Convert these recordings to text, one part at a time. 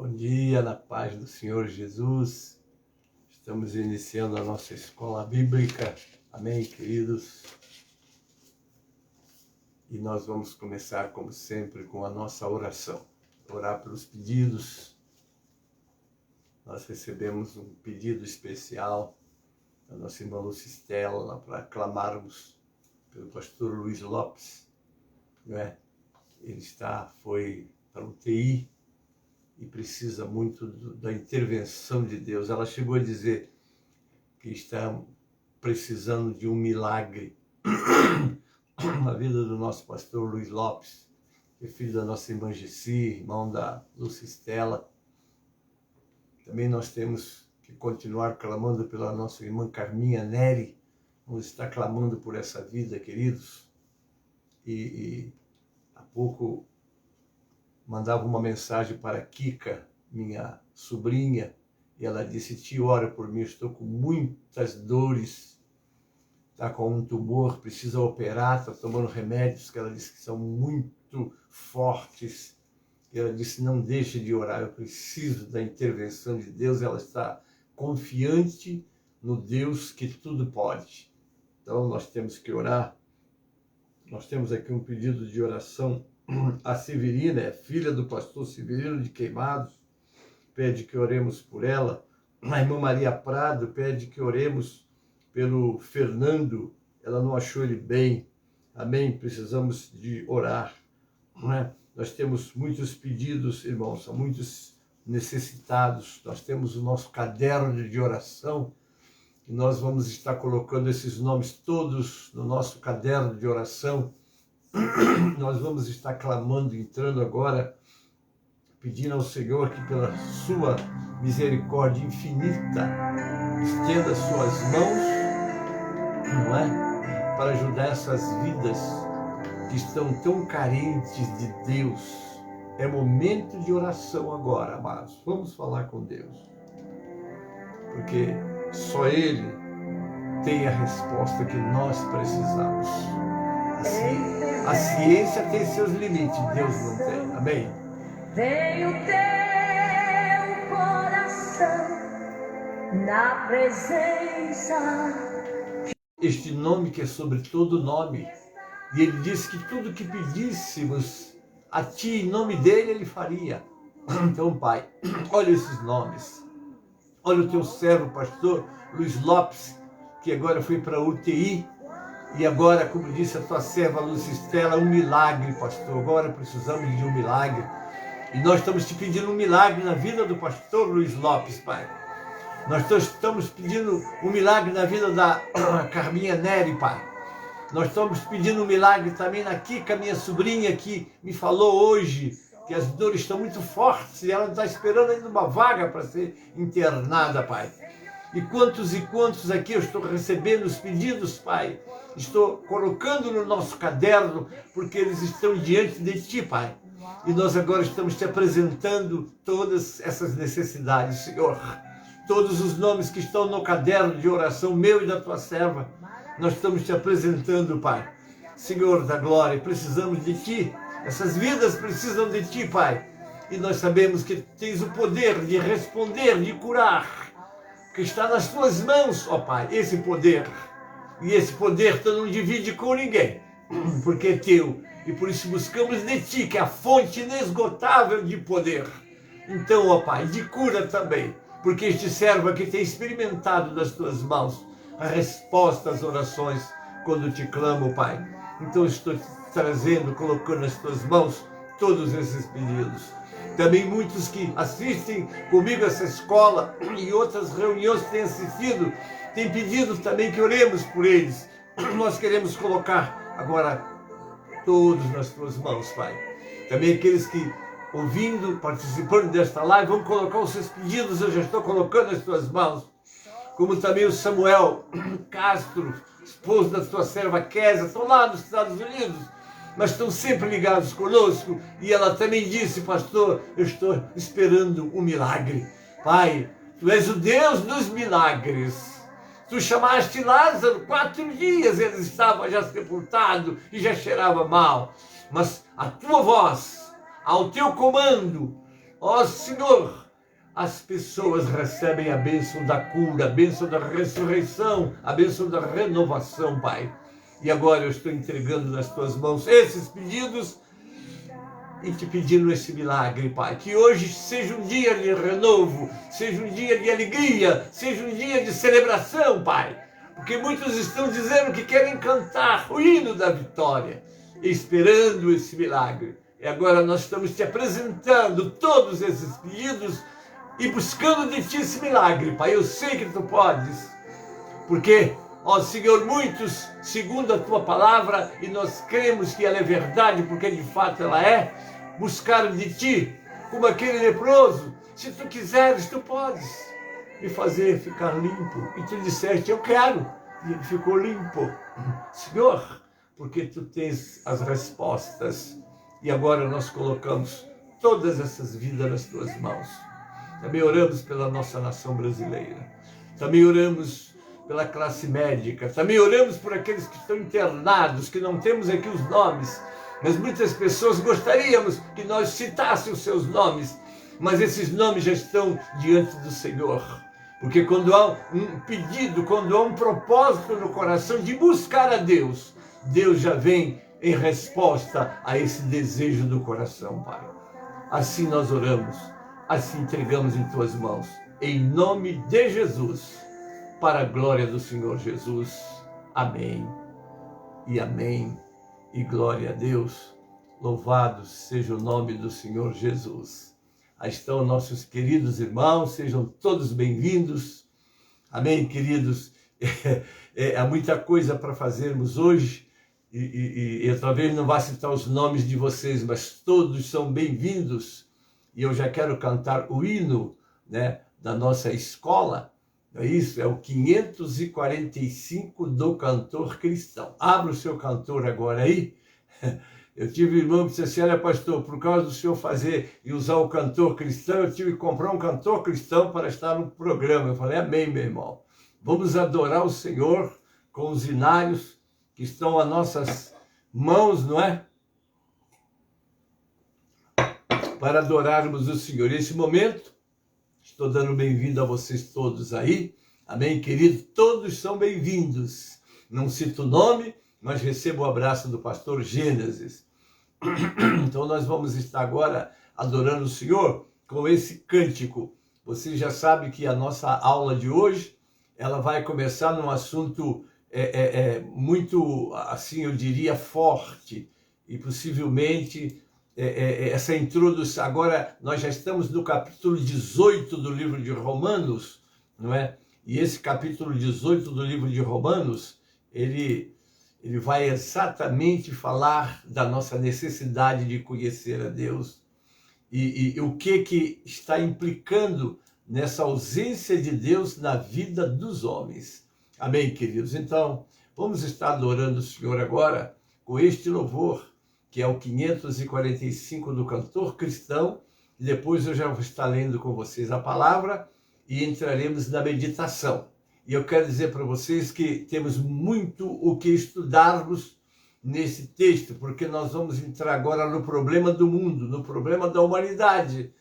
Bom dia, na paz do Senhor Jesus. Estamos iniciando a nossa escola bíblica. Amém, queridos? E nós vamos começar, como sempre, com a nossa oração. Orar pelos pedidos. Nós recebemos um pedido especial da nossa irmã Lucistela para clamarmos pelo pastor Luiz Lopes. Não é? Ele foi para o UTI e precisa muito da intervenção de Deus. Ela chegou a dizer que está precisando de um milagre na vida do nosso pastor Luiz Lopes, que é filho da nossa irmã Gessi, irmão da Lucistela. Também nós temos que continuar clamando pela nossa irmã Carminha Neri. Vamos estar clamando por essa vida, queridos. E há pouco mandava uma mensagem para Kika, minha sobrinha, e ela disse: tio, ora por mim, estou com muitas dores, está com um tumor, precisa operar, está tomando remédios que ela disse que são muito fortes. E ela disse: não deixe de orar, eu preciso da intervenção de Deus. Ela está confiante no Deus que tudo pode. Então nós temos que orar. Nós temos aqui um pedido de oração. A Severina, filha do pastor Severino de Queimados, pede que oremos por ela. A irmã Maria Prado pede que oremos pelo Fernando. Ela não achou ele bem. Amém? Precisamos de orar. Não é? Nós temos muitos pedidos, irmãos, são muitos necessitados. Nós temos o nosso caderno de oração e nós vamos estar colocando esses nomes todos no nosso caderno de oração. Nós vamos estar clamando, entrando agora, pedindo ao Senhor que pela sua misericórdia infinita estenda suas mãos, não é? Para ajudar essas vidas que estão tão carentes de Deus. É momento de oração agora, amados. Vamos falar com Deus. Porque só Ele tem a resposta que nós precisamos. A ciência tem seus limites, Deus não tem. Amém? Vem o teu coração na presença. Este nome que é sobre todo nome. E Ele disse que tudo que pedíssemos a Ti, em nome dEle, Ele faria. Então, Pai, olha esses nomes. Olha o Teu servo, pastor Luiz Lopes, que agora foi para a UTI. E agora, como disse a tua serva Lucistela, um milagre, pastor. Agora precisamos de um milagre. E nós estamos te pedindo um milagre na vida do pastor Luiz Lopes, Pai. Nós estamos pedindo um milagre na vida da Carminha Neri, Pai. Nós estamos pedindo um milagre também na Kika, minha sobrinha, que me falou hoje que as dores estão muito fortes e ela está esperando ainda uma vaga para ser internada, Pai. E quantos aqui eu estou recebendo os pedidos, Pai. Estou colocando no nosso caderno, porque eles estão diante de Ti, Pai. E nós agora estamos Te apresentando todas essas necessidades, Senhor. Todos os nomes que estão no caderno de oração meu e da Tua serva, nós estamos Te apresentando, Pai. Senhor da glória, precisamos de Ti. Essas vidas precisam de Ti, Pai. E nós sabemos que Tens o poder de responder, de curar, que está nas Tuas mãos, ó Pai, esse poder. E esse poder Tu não divide com ninguém, porque é Teu. E por isso buscamos de Ti, que é a fonte inesgotável de poder. Então, ó Pai, de cura também, porque este servo aqui tem experimentado das Tuas mãos a resposta às orações quando Te clamo, Pai. Então estou trazendo, colocando nas Tuas mãos todos esses pedidos. Também muitos que assistem comigo essa escola e outras reuniões que têm assistido, têm pedido também que oremos por eles. Nós queremos colocar agora todos nas Tuas mãos, Pai. Também aqueles que, ouvindo, participando desta live, vão colocar os seus pedidos, eu já estou colocando nas Tuas mãos. Como também o Samuel Castro, esposo da Tua serva Kézia, estão lá nos Estados Unidos, mas estão sempre ligados conosco. E ela também disse: pastor, eu estou esperando um milagre. Pai, Tu és o Deus dos milagres. Tu chamaste Lázaro, 4 dias ele estava já sepultado e já cheirava mal. Mas a Tua voz, ao Teu comando, Ó Senhor, as pessoas recebem a bênção da cura, a bênção da ressurreição, a bênção da renovação, Pai. E agora eu estou entregando nas tuas mãos esses pedidos e te pedindo esse milagre, Pai. Que hoje seja um dia de renovo, seja um dia de alegria, seja um dia de celebração, Pai. Porque muitos estão dizendo que querem cantar o hino da vitória, esperando esse milagre. E agora nós estamos te apresentando todos esses pedidos e buscando de ti esse milagre, Pai. Eu sei que tu podes, porque, ó Senhor, muitos, segundo a tua palavra, e nós cremos que ela é verdade, porque de fato ela é, buscaram de ti, como aquele leproso. Se tu quiseres, tu podes me fazer ficar limpo. E tu disseste, eu quero. E ele ficou limpo. Senhor, porque tu tens as respostas. E agora nós colocamos todas essas vidas nas tuas mãos. Também oramos pela nossa nação brasileira. Também oramos pela classe médica. Também oramos por aqueles que estão internados, que não temos aqui os nomes. Mas muitas pessoas gostaríamos que nós citássemos os seus nomes. Mas esses nomes já estão diante do Senhor. Porque quando há um pedido, quando há um propósito no coração de buscar a Deus, Deus já vem em resposta a esse desejo do coração, Pai. Assim nós oramos. Assim entregamos em tuas mãos, em nome de Jesus, para a glória do Senhor Jesus. Amém e amém. E glória a Deus. Louvado seja o nome do Senhor Jesus. Aí estão nossos queridos irmãos, sejam todos bem-vindos. Amém, queridos. Há muita coisa para fazermos hoje e talvez não vá citar os nomes de vocês, mas todos são bem-vindos. E eu já quero cantar o hino, né, da nossa escola. É isso, é o 545 do Cantor Cristão. Abra o seu cantor agora aí. Eu tive um irmão que disse assim, olha pastor, por causa do senhor fazer e usar o Cantor Cristão, eu tive que comprar um cantor cristão para estar no programa. Eu falei, amém, meu irmão. Vamos adorar o Senhor com os hinários que estão às nossas mãos, não é? Para adorarmos o Senhor. Nesse momento, estou dando bem-vindo a vocês todos aí. Amém, querido? Todos são bem-vindos. Não cito o nome, mas recebo o abraço do pastor Gênesis. Então nós vamos estar agora adorando o Senhor com esse cântico. Você já sabe que a nossa aula de hoje, ela vai começar num assunto muito, assim, eu diria, forte. E possivelmente... essa introdução, agora nós já estamos no capítulo 18 do livro de Romanos, não é? E esse capítulo 18 do livro de Romanos, ele vai exatamente falar da nossa necessidade de conhecer a Deus e o que está implicando nessa ausência de Deus na vida dos homens. Amém, queridos? Então, vamos estar adorando o Senhor agora com este louvor, que é o 545 do Cantor Cristão, e depois eu já vou estar lendo com vocês a palavra e entraremos na meditação. E eu quero dizer para vocês que temos muito o que estudarmos nesse texto, porque nós vamos entrar agora no problema do mundo, no problema da humanidade,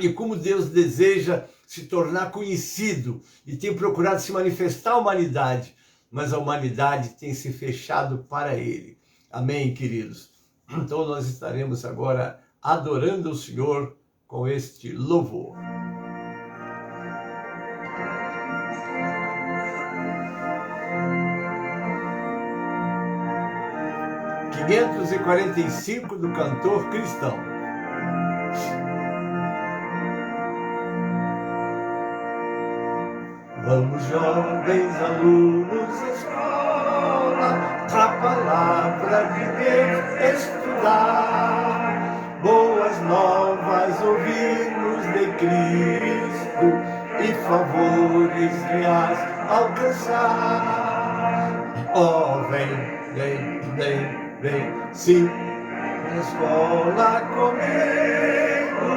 e como Deus deseja se tornar conhecido e tem procurado se manifestar à humanidade, mas a humanidade tem se fechado para Ele. Amém, queridos? Então nós estaremos agora adorando o Senhor com este louvor. (545) 545 do Cantor Cristão. Vamos, jovens alunos, escola, a palavra de Deus estudar, boas novas ouvirmos de Cristo e favores reais alcançar. Oh, vem, sim, na escola comigo,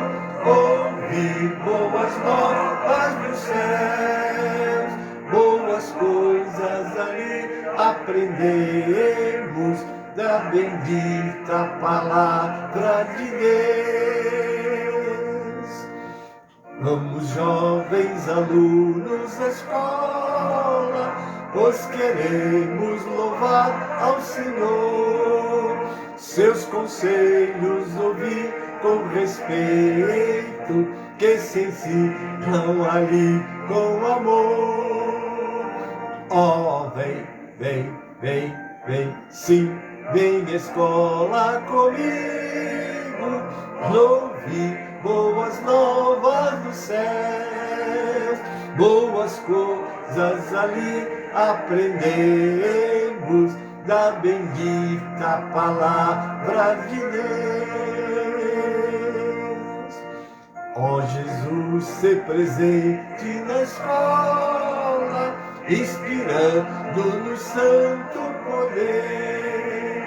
ouvir boas novas dos céus, boas coisas ali aprendemos da bendita palavra de Vamos, jovens alunos da escola, pois queremos louvar ao Senhor. Seus conselhos ouvir com respeito, que se ensinam ali com amor. Oh, vem, vem, vem, vem, sim, vem escola comigo, ouvir boas novas dos céus, boas coisas ali aprendemos da bendita palavra de Deus. Ó Jesus, se presente na escola, inspirando-nos santo poder,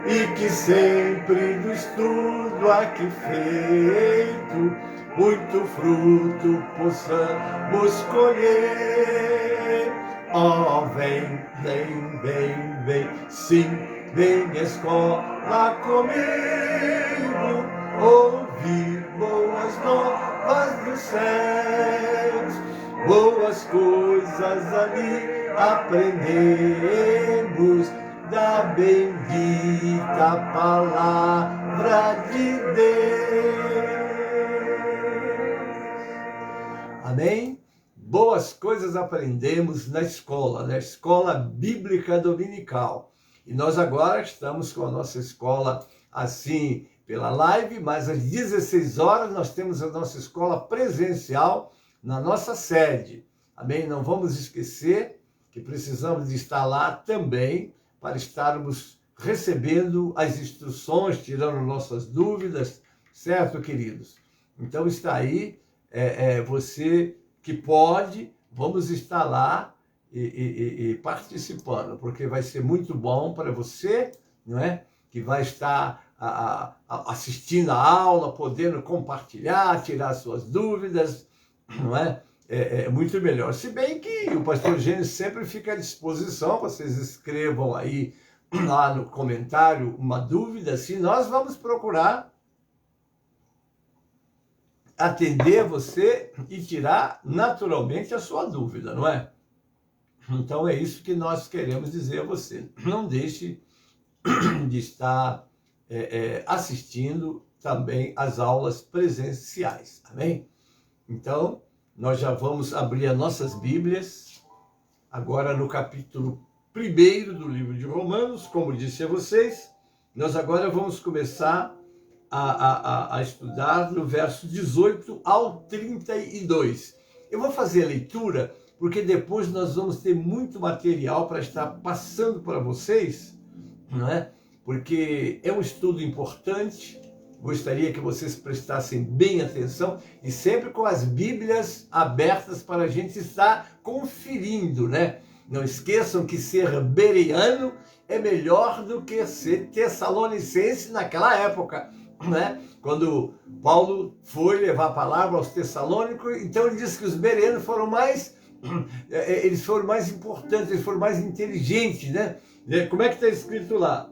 e que sempre do estudo aqui feito, muito fruto possamos colher. Oh, vem, vem, vem, vem, sim, vem escola comigo, ouvir boas novas dos céus, boas coisas ali aprendemos da bendita palavra de Deus. Amém? Boas coisas aprendemos na escola bíblica dominical. E nós agora estamos com a nossa escola assim pela live, mas às 16 horas nós temos a nossa escola presencial na nossa sede. Amém? Não vamos esquecer que precisamos de estar lá também para estarmos recebendo as instruções, tirando nossas dúvidas, certo, queridos? Então está aí, você que pode, vamos estar lá e participando, porque vai ser muito bom para você, não é? Que vai estar assistindo a aula, podendo compartilhar, tirar suas dúvidas, não é? É muito melhor. Se bem que o pastor Gênesis sempre fica à disposição, vocês escrevam aí lá no comentário uma dúvida, se nós vamos procurar atender você e tirar naturalmente a sua dúvida, não é? Então é isso que nós queremos dizer a você. Não deixe de estar assistindo também as aulas presenciais, amém? Então, nós já vamos abrir as nossas Bíblias, agora no capítulo 1º do livro de Romanos, como disse a vocês, nós agora vamos começar a estudar no verso 18 ao 32. Eu vou fazer a leitura, porque depois nós vamos ter muito material para estar passando para vocês, não é? Porque é um estudo importante. Gostaria que vocês prestassem bem atenção e sempre com as Bíblias abertas para a gente estar conferindo, né? Não esqueçam que ser bereano é melhor do que ser tessalonicense naquela época, né? Quando Paulo foi levar a palavra aos tessalônicos, então ele disse que os bereanos foram mais importantes, eles foram mais inteligentes, né? Como é que está escrito lá?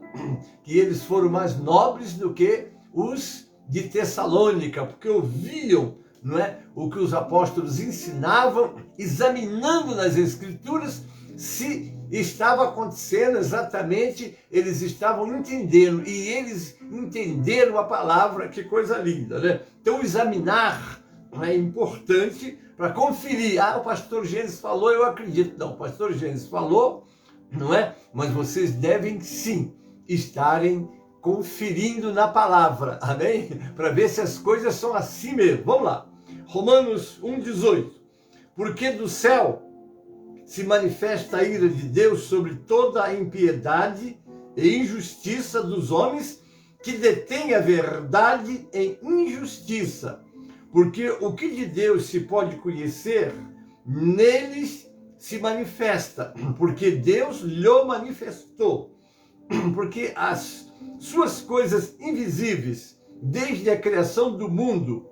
Que eles foram mais nobres do que os de Tessalônica, porque ouviam, não é, o que os apóstolos ensinavam, examinando nas Escrituras se estava acontecendo exatamente, eles estavam entendendo, e eles entenderam a palavra, que coisa linda, né? Então examinar é importante para conferir. O pastor Gênesis falou, eu acredito. Não, o pastor Gênesis falou, não é? Mas vocês devem sim estarem conferindo na palavra, amém? Para ver se as coisas são assim mesmo. Vamos lá. Romanos 1,18. Porque do céu se manifesta a ira de Deus sobre toda a impiedade e injustiça dos homens que detêm a verdade em injustiça. Porque o que de Deus se pode conhecer, neles se manifesta, porque Deus lhe manifestou. Porque as suas coisas invisíveis, desde a criação do mundo,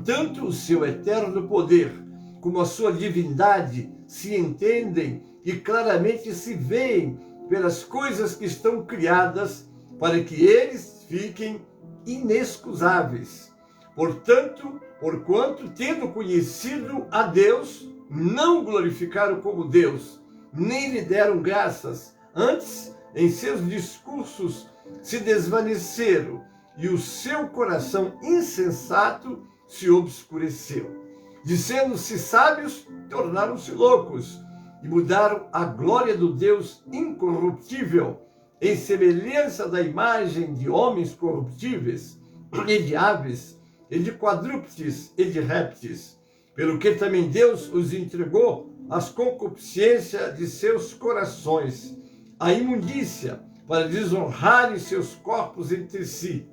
tanto o seu eterno poder como a sua divindade se entendem e claramente se veem pelas coisas que estão criadas, para que eles fiquem inexcusáveis. Portanto, porquanto, tendo conhecido a Deus, não glorificaram como Deus, nem lhe deram graças. Antes, em seus discursos, se desvaneceram, e o seu coração insensato se obscureceu. Dizendo-se sábios, tornaram-se loucos, e mudaram a glória do Deus incorruptível, em semelhança da imagem de homens corruptíveis, e de aves, e de quadrúpedes, e de répteis. Pelo que também Deus os entregou às concupiscências de seus corações, à imundícia, para desonrarem seus corpos entre si,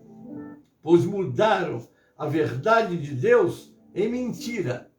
pois mudaram a verdade de Deus em mentira,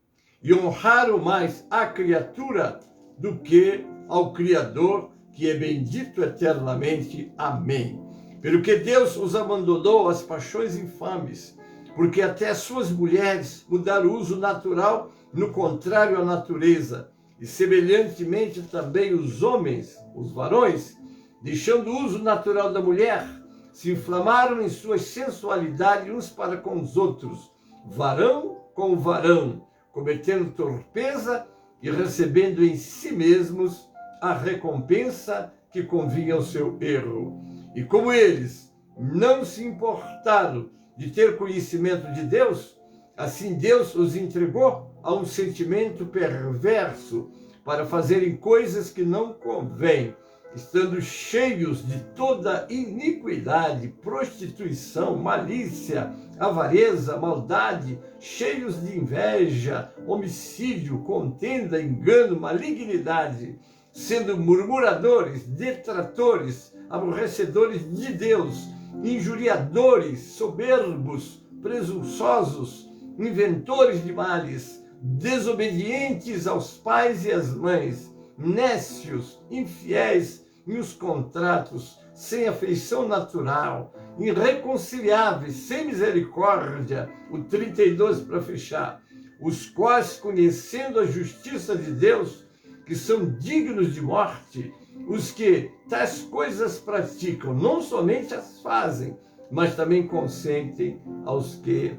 e honraram mais a criatura do que ao Criador, que é bendito eternamente. Amém. Pelo que Deus os abandonou às paixões infames, porque até as suas mulheres mudaram o uso natural no contrário à natureza, e semelhantemente também os homens, os varões, deixando o uso natural da mulher, se inflamaram em sua sensualidade uns para com os outros, varão com varão, cometendo torpeza e recebendo em si mesmos a recompensa que convinha ao seu erro. E como eles não se importaram de ter conhecimento de Deus, assim Deus os entregou a um sentimento perverso para fazerem coisas que não convêm, estando cheios de toda iniquidade, prostituição, malícia, avareza, maldade, cheios de inveja, homicídio, contenda, engano, malignidade, sendo murmuradores, detratores, aborrecedores de Deus, injuriadores, soberbos, presunçosos, inventores de males, desobedientes aos pais e às mães, nécios, infiéis nos contratos, sem afeição natural, irreconciliáveis, sem misericórdia, o 32 para fechar, os quais, conhecendo a justiça de Deus, que são dignos de morte, os que tais coisas praticam, não somente as fazem, mas também consentem aos que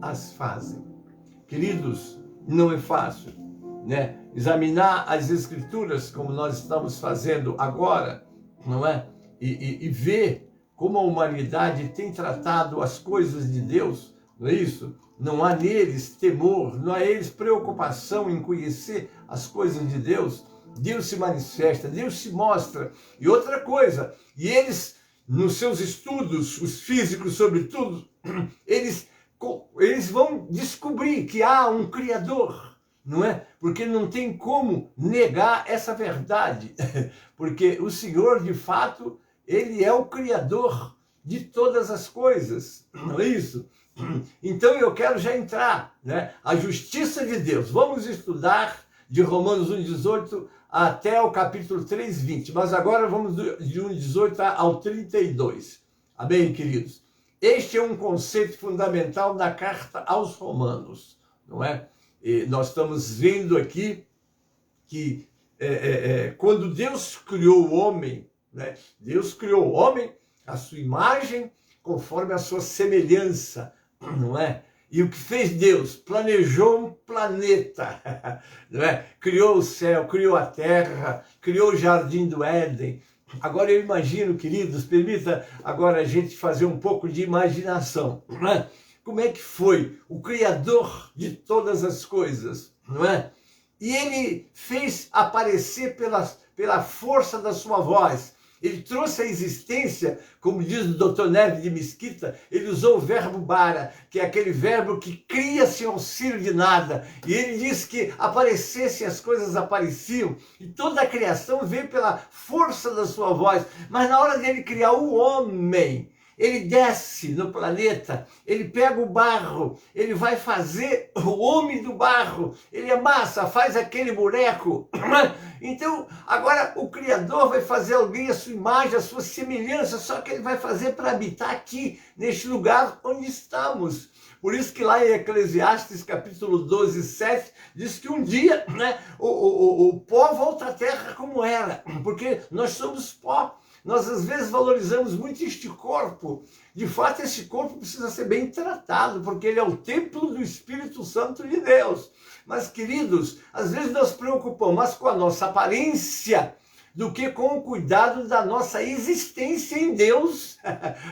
as fazem. Queridos, não é fácil, né? Examinar as Escrituras, como nós estamos fazendo agora, não é? E ver como a humanidade tem tratado as coisas de Deus, não é isso? Não há neles temor, não há neles preocupação em conhecer as coisas de Deus. Deus se manifesta, Deus se mostra. E outra coisa, e eles, nos seus estudos, os físicos sobretudo, eles vão descobrir que há um Criador, não é? Porque não tem como negar essa verdade, porque o Senhor, de fato, Ele é o Criador de todas as coisas, não é isso? Então eu quero já entrar, né? A justiça de Deus. Vamos estudar de Romanos 1,18 até o capítulo 3,20, mas agora vamos de 1,18 ao 32. Amém, queridos? Este é um conceito fundamental da carta aos Romanos, não é? E nós estamos vendo aqui que quando Deus criou o homem, né? Deus criou o homem à sua imagem, conforme a sua semelhança, não é? E o que fez Deus? Planejou um planeta, não é? Criou o céu, criou a terra, criou o jardim do Éden. Agora eu imagino, queridos, permita agora a gente fazer um pouco de imaginação, não é? Como é que foi o Criador de todas as coisas, não é? E Ele fez aparecer pela força da sua voz. Ele trouxe à existência, como diz o Dr. Neves de Mesquita, ele usou o verbo bara, que é aquele verbo que cria sem auxílio de nada. E ele diz que aparecessem, as coisas apareciam, e toda a criação veio pela força da sua voz. Mas na hora dele criar o homem, ele desce no planeta, ele pega o barro, ele vai fazer o homem do barro, ele amassa, faz aquele boneco. Então, agora o Criador vai fazer alguém à sua imagem, à sua semelhança, só que ele vai fazer para habitar aqui, neste lugar onde estamos. Por isso que lá em Eclesiastes, capítulo 12, 7, diz que um dia, né, o pó volta à terra como era, porque nós somos pó. Nós às vezes valorizamos muito este corpo. De fato, esse corpo precisa ser bem tratado, porque ele é o templo do Espírito Santo de Deus. Mas, queridos, às vezes nós preocupamos mais com a nossa aparência do que com o cuidado da nossa existência em Deus.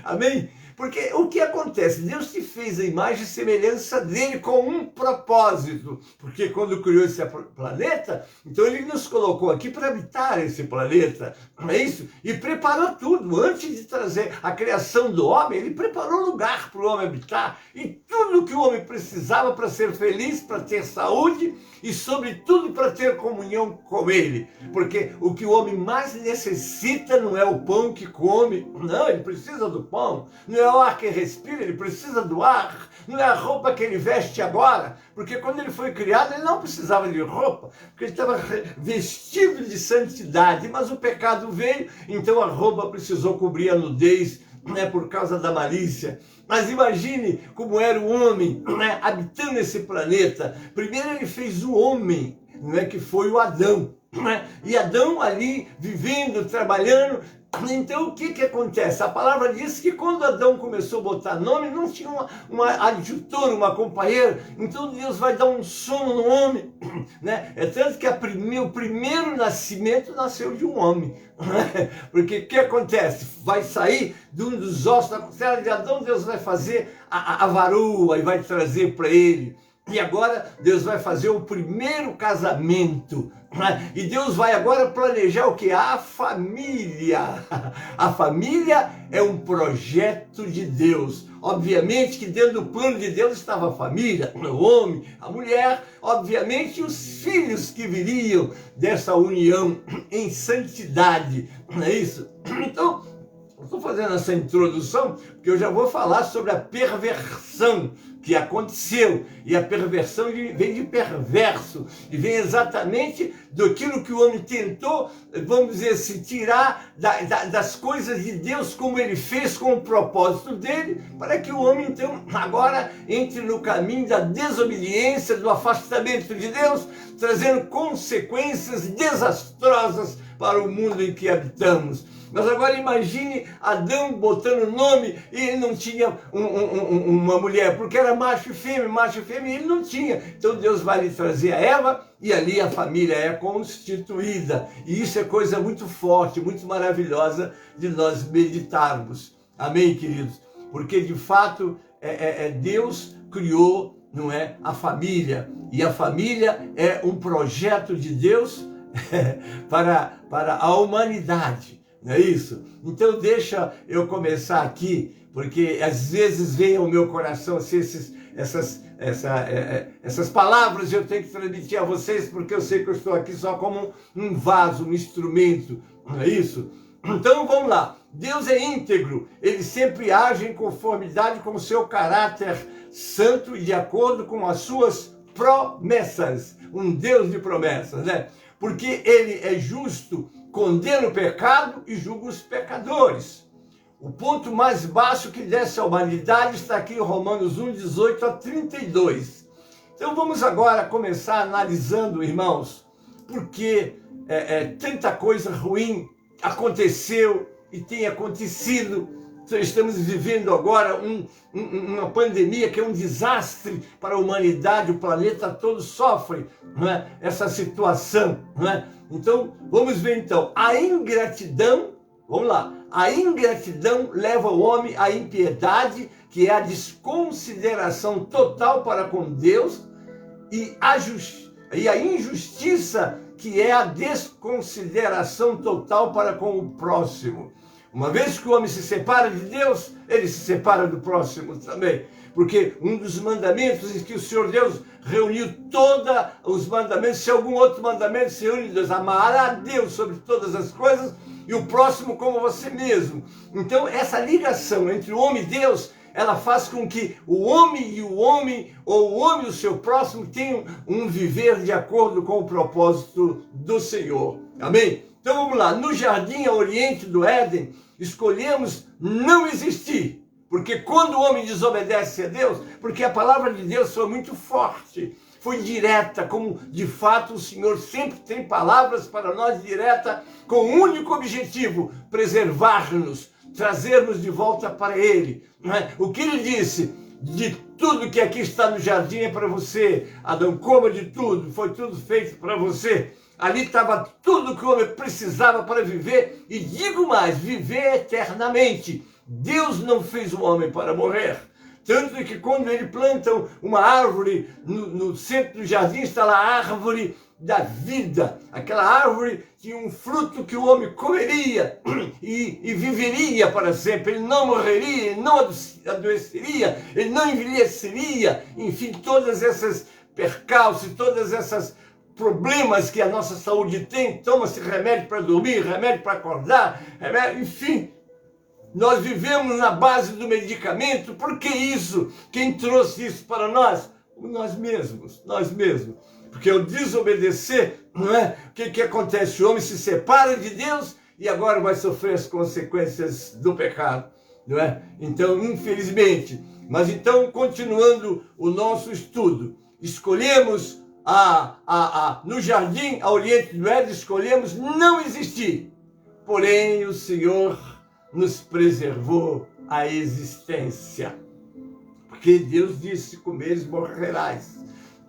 Amém? Porque o que acontece? Deus te fez a imagem e semelhança dele com um propósito. Porque quando criou esse planeta, então ele nos colocou aqui para habitar esse planeta. Não é isso? E preparou tudo. Antes de trazer a criação do homem, ele preparou lugar para o homem habitar. E tudo que o homem precisava para ser feliz, para ter saúde e, sobretudo, para ter comunhão com ele. Porque o que o homem mais necessita não é o pão que come. Não, ele precisa do pão. Não é o ar que respira, ele precisa do ar. Não é a roupa que ele veste agora, porque quando ele foi criado, ele não precisava de roupa, porque ele estava vestido de santidade, mas o pecado veio, então a roupa precisou cobrir a nudez, né, por causa da malícia. Mas imagine como era o homem, né, habitando esse planeta. Primeiro ele fez o homem, não é, que foi o Adão, né? E Adão ali vivendo, trabalhando. Então o que acontece? A palavra diz que quando Adão começou a botar nome, não tinha uma adjutora, uma companheira. Então Deus vai dar um sono no homem, né? É tanto que o primeiro nascimento nasceu de um homem, né? Porque o que acontece? Vai sair de um dos ossos da costela de Adão, Deus vai fazer a varoa e vai trazer para ele. E agora Deus vai fazer o primeiro casamento. E Deus vai agora planejar o que? A família. A família é um projeto de Deus. Obviamente que dentro do plano de Deus estava a família, o homem, a mulher, obviamente os filhos que viriam dessa união em santidade. Não é isso? Então, estou fazendo essa introdução porque eu já vou falar sobre a perversão que aconteceu. E a perversão vem de perverso, e vem exatamente daquilo que o homem tentou, vamos dizer assim, tirar das coisas de Deus, como ele fez com o propósito dele, para que o homem então agora entre no caminho da desobediência, do afastamento de Deus, trazendo consequências desastrosas para o mundo em que habitamos. Mas agora imagine Adão botando nome e ele não tinha uma mulher, porque era macho e fêmea, e ele não tinha. Então Deus vai lhe trazer a Eva e ali a família é constituída. E isso é coisa muito forte, muito maravilhosa de nós meditarmos. Amém, queridos? Porque de fato Deus criou, não é, a família. E a família é um projeto de Deus para a humanidade. Não é isso? Então deixa eu começar aqui, porque às vezes vem ao meu coração assim, essas palavras eu tenho que transmitir a vocês, porque eu sei que eu estou aqui só como um vaso, um instrumento, não é isso? Então vamos lá. Deus é íntegro, ele sempre age em conformidade com o seu caráter santo e de acordo com as suas promessas. Um Deus de promessas, né? Porque ele é justo, condena o pecado e julga os pecadores. O ponto mais baixo que desce à humanidade está aqui em Romanos 1, 18 a 32. Então vamos agora começar analisando, irmãos, porque tanta coisa ruim aconteceu e tem acontecido. Então, estamos vivendo agora uma pandemia que é um desastre para a humanidade, o planeta todo sofre, não é, essa situação, não é? Então, vamos ver então, a ingratidão, vamos lá, a ingratidão leva o homem à impiedade, que é a desconsideração total para com Deus, e a injustiça, que é a desconsideração total para com o próximo. Uma vez que o homem se separa de Deus, ele se separa do próximo também. Porque um dos mandamentos em que o Senhor Deus reuniu todos os mandamentos, se algum outro mandamento se reúne, Deus amará a Deus sobre todas as coisas e o próximo como você mesmo. Então essa ligação entre o homem e Deus, ela faz com que o homem e o homem, ou o homem e o seu próximo, tenham um viver de acordo com o propósito do Senhor. Amém? Então vamos lá, no jardim a oriente do Éden, escolhemos não existir. Porque quando o homem desobedece a Deus, porque a palavra de Deus foi muito forte, foi direta, como de fato o Senhor sempre tem palavras para nós direta, com o único objetivo, preservar-nos, trazer-nos de volta para Ele. Não é? O que Ele disse? De tudo que aqui está no jardim é para você. Adão, coma de tudo, foi tudo feito para você. Ali estava tudo que o homem precisava para viver, e digo mais, viver eternamente. Deus não fez o homem para morrer. Tanto que quando ele planta uma árvore no centro do jardim, está lá a árvore da vida. Aquela árvore tinha um fruto que o homem comeria e viveria para sempre. Ele não morreria, ele não adoeceria, ele não envelheceria. Enfim, todas essas percalços, todas essas problemas que a nossa saúde tem, toma-se remédio para dormir, remédio para acordar, remédio, enfim. Nós vivemos na base do medicamento. Por que isso? Quem trouxe isso para nós? Nós mesmos. Porque ao desobedecer, não é? O que acontece? O homem se separa de Deus e agora vai sofrer as consequências do pecado, não é? Então, infelizmente. Mas então, continuando o nosso estudo, escolhemos no jardim, ao oriente do Éden, escolhemos não existir. Porém, o Senhor nos preservou a existência. Porque Deus disse, comeres morrerás,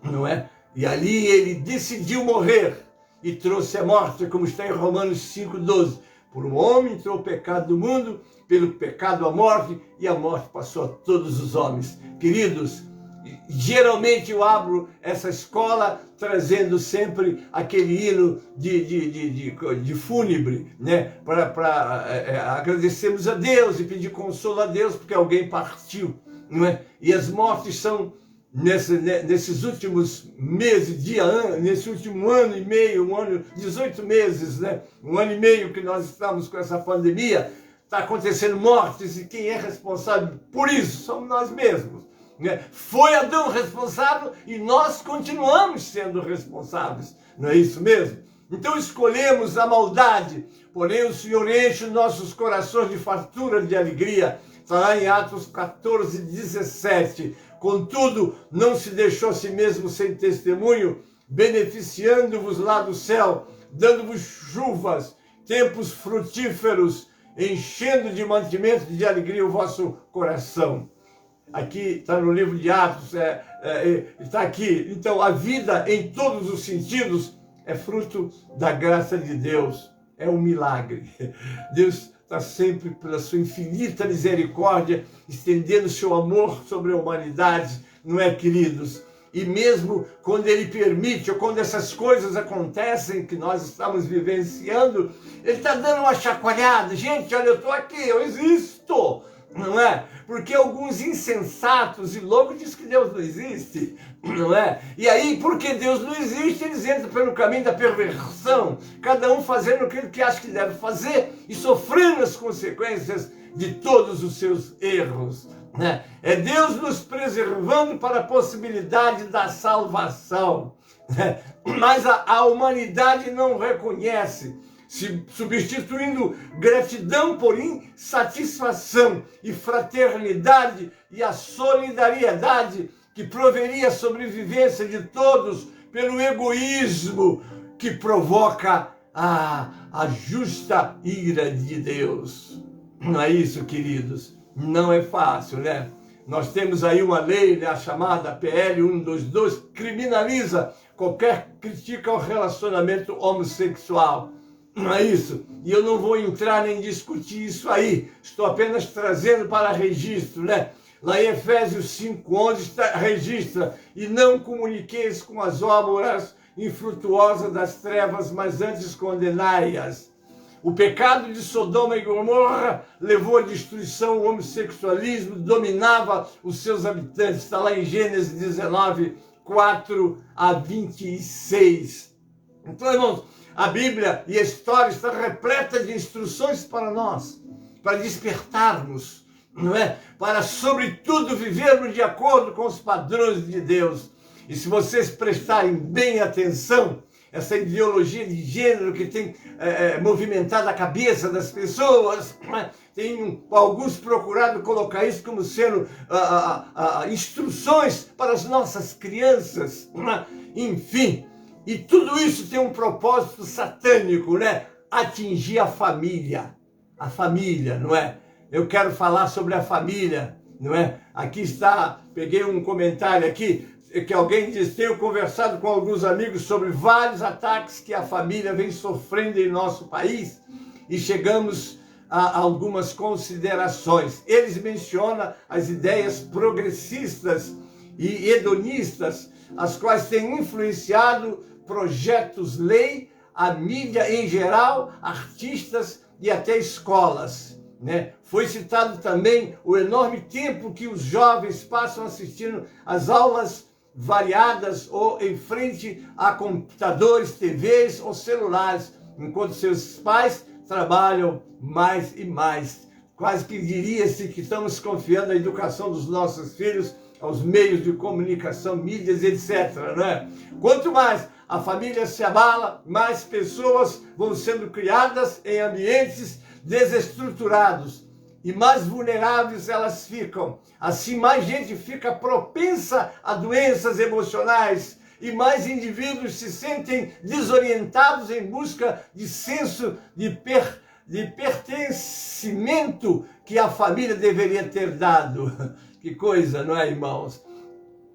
não é? E ali ele decidiu morrer e trouxe a morte, como está em Romanos 5,12. Por um homem entrou o pecado do mundo, pelo pecado a morte, e a morte passou a todos os homens. Queridos, geralmente eu abro essa escola trazendo sempre aquele hino de fúnebre, né? Para agradecermos a Deus e pedir consolo a Deus porque alguém partiu, não é? E as mortes são nesses últimos meses, nesse último ano e meio, 18 meses, né? Um ano e meio que nós estamos com essa pandemia, está acontecendo mortes, e quem é responsável por isso somos nós mesmos. Foi Adão responsável e nós continuamos sendo responsáveis, não é isso mesmo? Então escolhemos a maldade, porém o Senhor enche os nossos corações de fartura de alegria. Está lá em Atos 14:17. Contudo, não se deixou a si mesmo sem testemunho, beneficiando-vos lá do céu, dando-vos chuvas, tempos frutíferos, enchendo de mantimento de alegria o vosso coração. Aqui está no livro de Atos, está aqui. Então, a vida em todos os sentidos é fruto da graça de Deus, é um milagre. Deus está sempre, pela sua infinita misericórdia, estendendo seu amor sobre a humanidade, não é, queridos? E mesmo quando Ele permite, ou quando essas coisas acontecem que nós estamos vivenciando, Ele está dando uma chacoalhada. Gente, olha, eu estou aqui, eu existo. Não é? Porque alguns insensatos e loucos dizem que Deus não existe, não é? E aí, porque Deus não existe, eles entram pelo caminho da perversão, cada um fazendo aquilo que acha que deve fazer e sofrendo as consequências de todos os seus erros, né? É Deus nos preservando para a possibilidade da salvação, né? Mas a humanidade não reconhece, substituindo gratidão por insatisfação e fraternidade e a solidariedade que proveria a sobrevivência de todos pelo egoísmo que provoca a justa ira de Deus. Não é isso, queridos? Não é fácil, né? Nós temos aí uma lei, né, a chamada PL 122, criminaliza qualquer crítica ao relacionamento homossexual. Não é isso? E eu não vou entrar nem discutir isso aí. Estou apenas trazendo para registro, né? Lá em Efésios 5:11 registra: e não comuniqueis com as obras infrutuosas das trevas, mas antes condenai-as. O pecado de Sodoma e Gomorra levou à destruição, o homossexualismo dominava os seus habitantes. Está lá em Gênesis 19:4-26. Então, irmãos, a Bíblia e a história estão repletas de instruções para nós, para despertarmos, não é? Para, sobretudo, vivermos de acordo com os padrões de Deus. E se vocês prestarem bem atenção, essa ideologia de gênero que tem movimentado a cabeça das pessoas. Tem alguns procurado colocar isso como sendo instruções para as nossas crianças. Enfim, e tudo isso tem um propósito satânico, né? Atingir a família, não é? Eu quero falar sobre a família, não é? Aqui está, peguei um comentário aqui, que alguém diz: tenho conversado com alguns amigos sobre vários ataques que a família vem sofrendo em nosso país e chegamos a algumas considerações. Eles mencionam as ideias progressistas e hedonistas, as quais têm influenciado projetos-lei, a mídia em geral, artistas e até escolas, né? Foi citado também o enorme tempo que os jovens passam assistindo às aulas variadas ou em frente a computadores, TVs ou celulares, enquanto seus pais trabalham mais e mais. Quase que diria-se que estamos confiando a educação dos nossos filhos aos meios de comunicação, mídias, etc. Né? Quanto mais a família se abala, mais pessoas vão sendo criadas em ambientes desestruturados e mais vulneráveis elas ficam. Assim, mais gente fica propensa a doenças emocionais e mais indivíduos se sentem desorientados em busca de senso de pertencimento que a família deveria ter dado. Que coisa, não é, irmãos?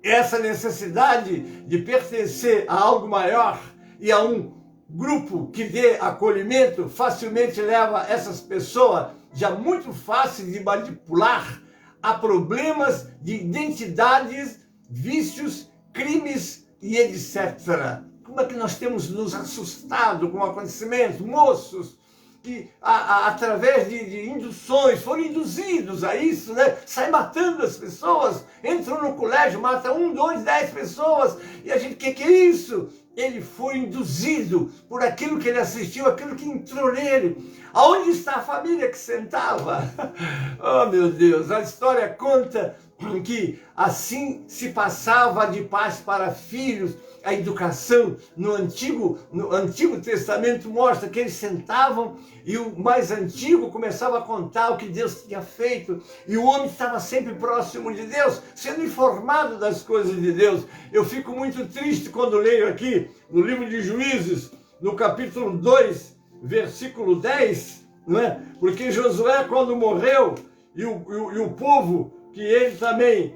Essa necessidade de pertencer a algo maior e a um grupo que dê acolhimento facilmente leva essas pessoas, já muito fáceis de manipular, a problemas de identidades, vícios, crimes e etc. Como é que nós temos nos assustado com acontecimentos, moços que através de induções foram induzidos a isso, né? Saem matando as pessoas, entram no colégio, matam 1, 2, 10 pessoas, e a gente, que é isso? Ele foi induzido por aquilo que ele assistiu, aquilo que entrou nele. Aonde está a família que sentava? Oh, meu Deus, a história conta que assim se passava de pais para filhos. A educação no Antigo Testamento mostra que eles sentavam e o mais antigo começava a contar o que Deus tinha feito, e o homem estava sempre próximo de Deus, sendo informado das coisas de Deus. Eu fico muito triste quando leio aqui no livro de Juízes, no capítulo 2, versículo 10, não é? Porque Josué, quando morreu, e o povo que ele também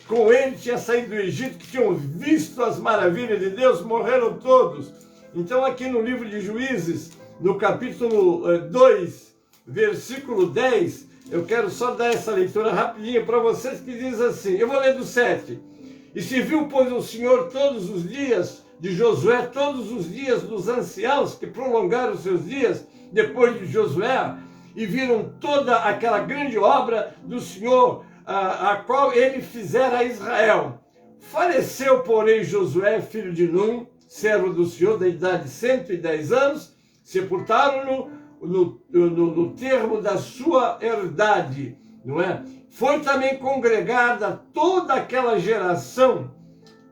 com ele tinha saído do Egito, que tinham visto as maravilhas de Deus, morreram todos. Então aqui no livro de Juízes, no capítulo 2, versículo 10, eu quero só dar essa leitura rapidinha para vocês, que diz assim, eu vou ler do 7. E se viu, pois, o Senhor todos os dias de Josué, todos os dias dos anciãos que prolongaram seus dias depois de Josué, e viram toda aquela grande obra do Senhor, a qual ele fizera a Israel. Faleceu, porém, Josué, filho de Num, servo do Senhor, da idade de 110 anos, sepultaram-no no termo da sua herdade, não é? Foi também congregada toda aquela geração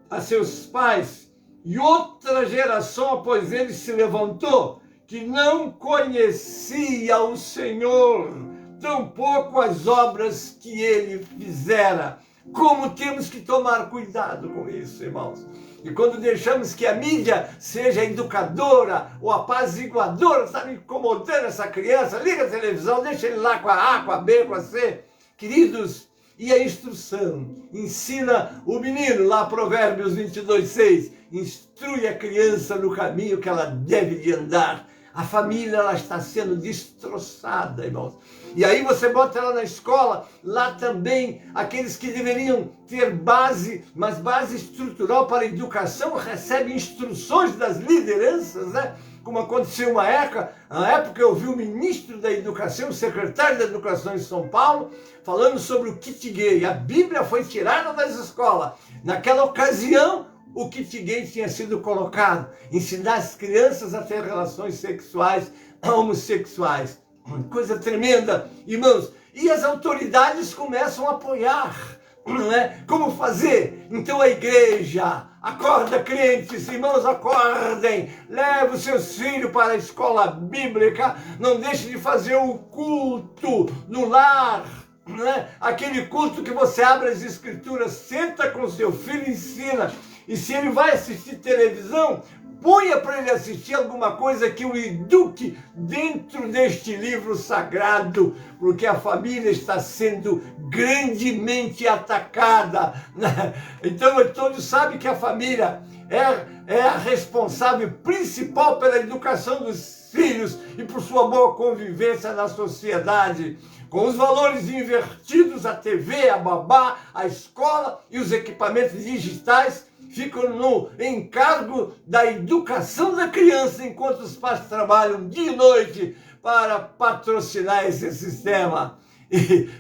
a seus pais, e outra geração após ele se levantou, que não conhecia o Senhor, tampouco as obras que ele fizera. Como temos que tomar cuidado com isso, irmãos. E quando deixamos que a mídia seja educadora ou apaziguadora, está incomodando essa criança, liga a televisão, deixa ele lá com a A, com a B, com a C. Queridos, e a instrução? Ensina o menino, lá Provérbios 22:6, instrui a criança no caminho que ela deve de andar. A família, ela está sendo destroçada, irmãos. E aí você bota ela na escola, lá também, aqueles que deveriam ter base, mas base estrutural para a educação, recebem instruções das lideranças, né? Como aconteceu na época eu vi o ministro da Educação, o secretário da Educação em São Paulo, falando sobre o kit gay. A Bíblia foi tirada das escolas. Naquela ocasião, o kit gay tinha sido colocado, ensinar as crianças a ter relações sexuais homossexuais. Coisa tremenda, irmãos. E as autoridades começam a apoiar, não é? Como fazer? Então a igreja, Acorda, crentes, irmãos, acordem. Leve os seus filhos para a escola bíblica. Não deixe de fazer o culto no lar. Né? Aquele culto que você abre as escrituras, senta com seu filho e ensina. E se ele vai assistir televisão, ponha para ele assistir alguma coisa que o eduque dentro deste livro sagrado, porque a família está sendo grandemente atacada. Né? Então todos sabem que a família é a responsável principal pela educação dos filhos e por sua boa convivência na sociedade. Com os valores invertidos, a TV, a babá, a escola e os equipamentos digitais ficam no encargo da educação da criança, enquanto os pais trabalham dia e noite para patrocinar esse sistema.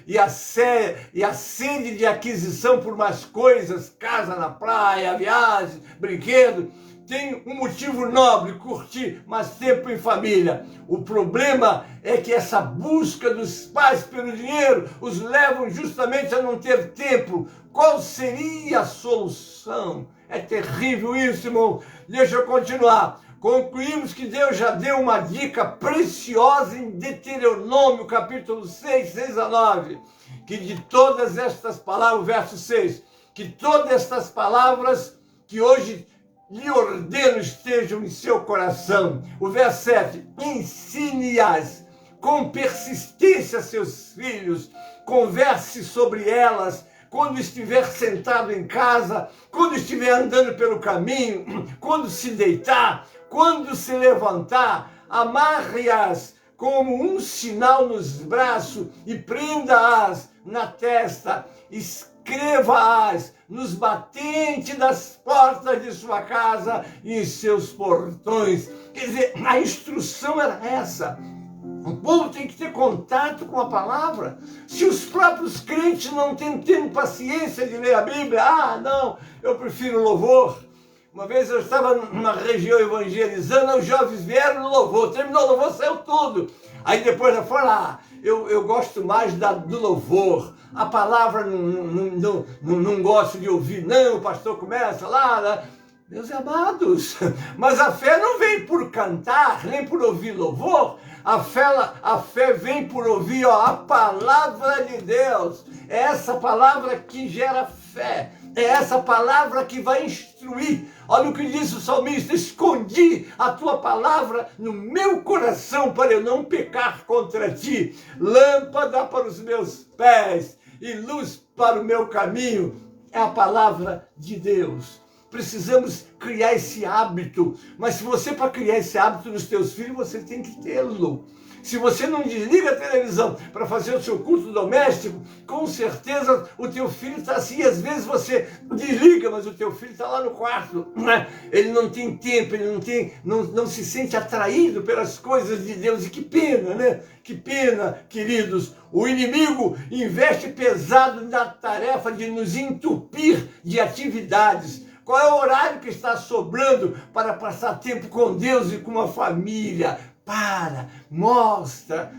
E a sede de aquisição por mais coisas, casa na praia, viagem, brinquedo, tem um motivo nobre, curtir mais tempo em família. O problema é que essa busca dos pais pelo dinheiro os levam justamente a não ter tempo. Qual seria a solução? É terrível isso, irmão. Deixa eu continuar. Concluímos que Deus já deu uma dica preciosa em Deuteronômio, capítulo 6, 6 a 9, que de todas estas palavras, verso 6, que todas estas palavras que hoje lhe ordeno estejam em seu coração. O verso 7, ensine-as com persistência a seus filhos, converse sobre elas quando estiver sentado em casa, quando estiver andando pelo caminho, quando se deitar, quando se levantar, amarre-as como um sinal nos braços e prenda-as na testa, escreva-as nos batentes das portas de sua casa e em seus portões. Quer dizer, a instrução era essa. O povo tem que ter contato com a palavra. Se os próprios crentes não têm paciência de ler a Bíblia, não, eu prefiro louvor. Uma vez eu estava numa região evangelizando, os jovens vieram no louvor, terminou o louvor, saiu tudo. Aí depois eu falei, eu gosto mais do louvor. A palavra não gosto de ouvir, não, o pastor começa lá, né? Meus amados, mas a fé não vem por cantar, nem por ouvir louvor. A fé vem por ouvir a palavra de Deus. É essa palavra que gera fé. É essa palavra que vai instruir. Olha o que diz o salmista: escondi a tua palavra no meu coração para eu não pecar contra ti. Lâmpada para os meus pés e luz para o meu caminho. É a palavra de Deus. Precisamos criar esse hábito, mas se você, para criar esse hábito nos teus filhos, você tem que tê-lo. Se você não desliga a televisão para fazer o seu culto doméstico, com certeza o teu filho está assim. Às vezes você desliga, mas o teu filho está lá no quarto, né? Ele não tem tempo, ele não se sente atraído pelas coisas de Deus. E que pena, né? Que pena, queridos. O inimigo investe pesado na tarefa de nos entupir de atividades. Qual é o horário que está sobrando para passar tempo com Deus e com a família? Mostra.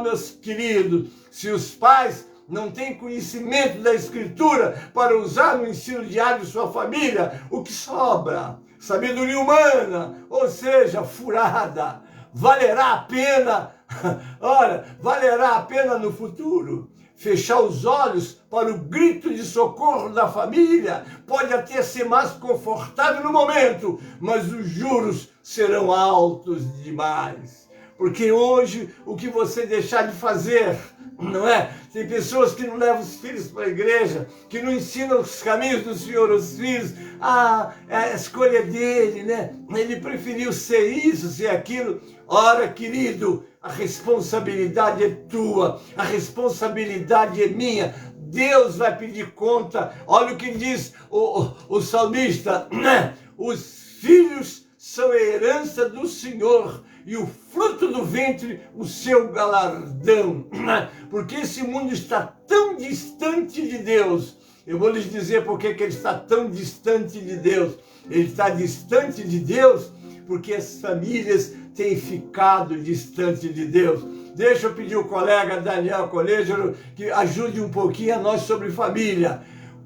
Meus queridos, se os pais não têm conhecimento da Escritura para usar no ensino diário de sua família, o que sobra? Sabedoria humana, ou seja, furada. Valerá a pena, valerá a pena no futuro fechar os olhos para o grito de socorro da família? Pode até ser mais confortável no momento, mas os juros serão altos demais. Porque hoje, o que você deixar de fazer, não é? Tem pessoas que não levam os filhos para a igreja, que não ensinam os caminhos do Senhor aos filhos. É a escolha dele, né? Ele preferiu ser isso, ser aquilo. Ora, querido, a responsabilidade é tua, a responsabilidade é minha. Deus vai pedir conta. Olha o que diz o salmista, né? Os filhos são a herança do Senhor e o fruto do ventre o seu galardão. Porque esse mundo está tão distante de Deus. Eu vou lhes dizer por que ele está tão distante de Deus. Ele está distante de Deus porque as famílias têm ficado distante de Deus. Deixa eu pedir ao colega Daniel Colégio que ajude um pouquinho a nós sobre família.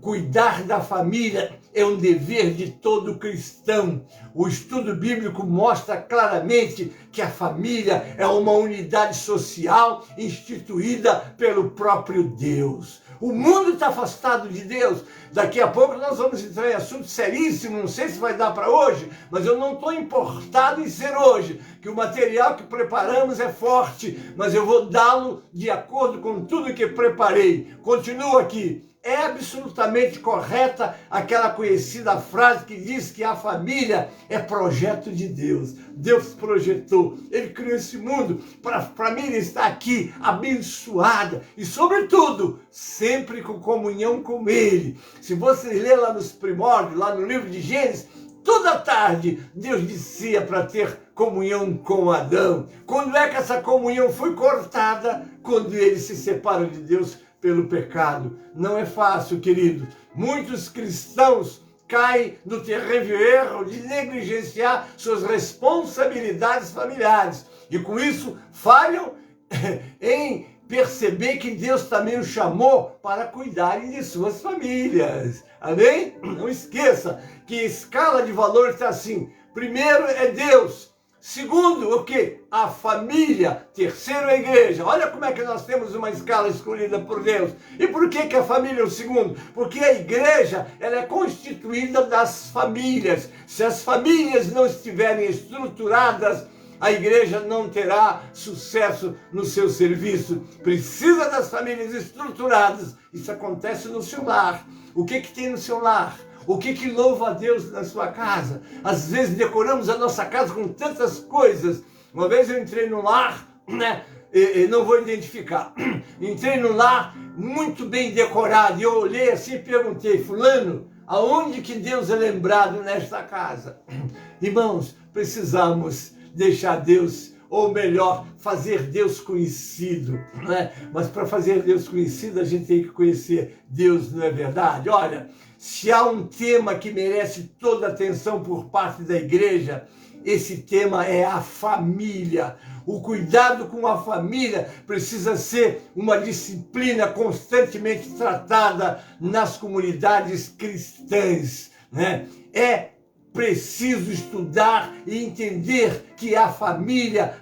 Cuidar da família é um dever de todo cristão. O estudo bíblico mostra claramente que a família é uma unidade social instituída pelo próprio Deus. O mundo está afastado de Deus. Daqui a pouco nós vamos entrar em assunto seríssimo, não sei se vai dar para hoje, mas eu não estou importado em ser hoje, que o material que preparamos é forte, mas eu vou dá-lo de acordo com tudo que preparei. Continuo aqui. É absolutamente correta aquela conhecida frase que diz que a família é projeto de Deus. Deus projetou, Ele criou esse mundo para a família estar aqui abençoada e, sobretudo, sempre com comunhão com Ele. Se você ler lá nos primórdios, lá no livro de Gênesis, toda tarde Deus dizia para ter comunhão com Adão. Quando é que essa comunhão foi cortada? Quando eles se separam de Deus pelo pecado. Não é fácil, querido. Muitos cristãos caem no terrível erro de negligenciar suas responsabilidades familiares. E com isso falham em perceber que Deus também os chamou para cuidarem de suas famílias. Amém? Não esqueça que a escala de valores está assim. Primeiro é Deus. Segundo, o quê? A família. Terceiro, a igreja. Olha como é que nós temos uma escala escolhida por Deus. E por que a família é o segundo? Porque a igreja, ela é constituída das famílias. Se as famílias não estiverem estruturadas, a igreja não terá sucesso no seu serviço. Precisa das famílias estruturadas. Isso acontece no seu lar. O que tem no seu lar? O que louva a Deus na sua casa? Às vezes decoramos a nossa casa com tantas coisas. Uma vez eu entrei no lar, né? Não vou identificar. Entrei no lar muito bem decorado. E eu olhei assim e perguntei, fulano, aonde que Deus é lembrado nesta casa? Irmãos, precisamos deixar Deus, ou melhor, fazer Deus conhecido, né? Mas para fazer Deus conhecido, a gente tem que conhecer Deus, não é verdade? Olha, se há um tema que merece toda a atenção por parte da igreja, esse tema é a família. O cuidado com a família precisa ser uma disciplina constantemente tratada nas comunidades cristãs, né? É preciso estudar e entender que a família,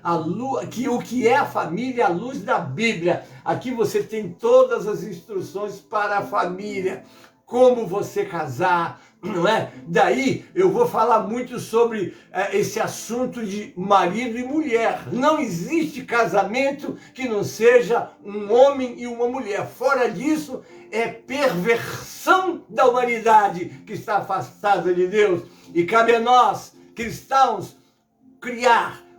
o que é a família à luz da Bíblia. Aqui você tem todas as instruções para a família, como você casar, não é? Daí eu vou falar muito sobre esse assunto de marido e mulher. Não existe casamento que não seja um homem e uma mulher. Fora disso, é perversão da humanidade que está afastada de Deus. E cabe a nós, cristãos,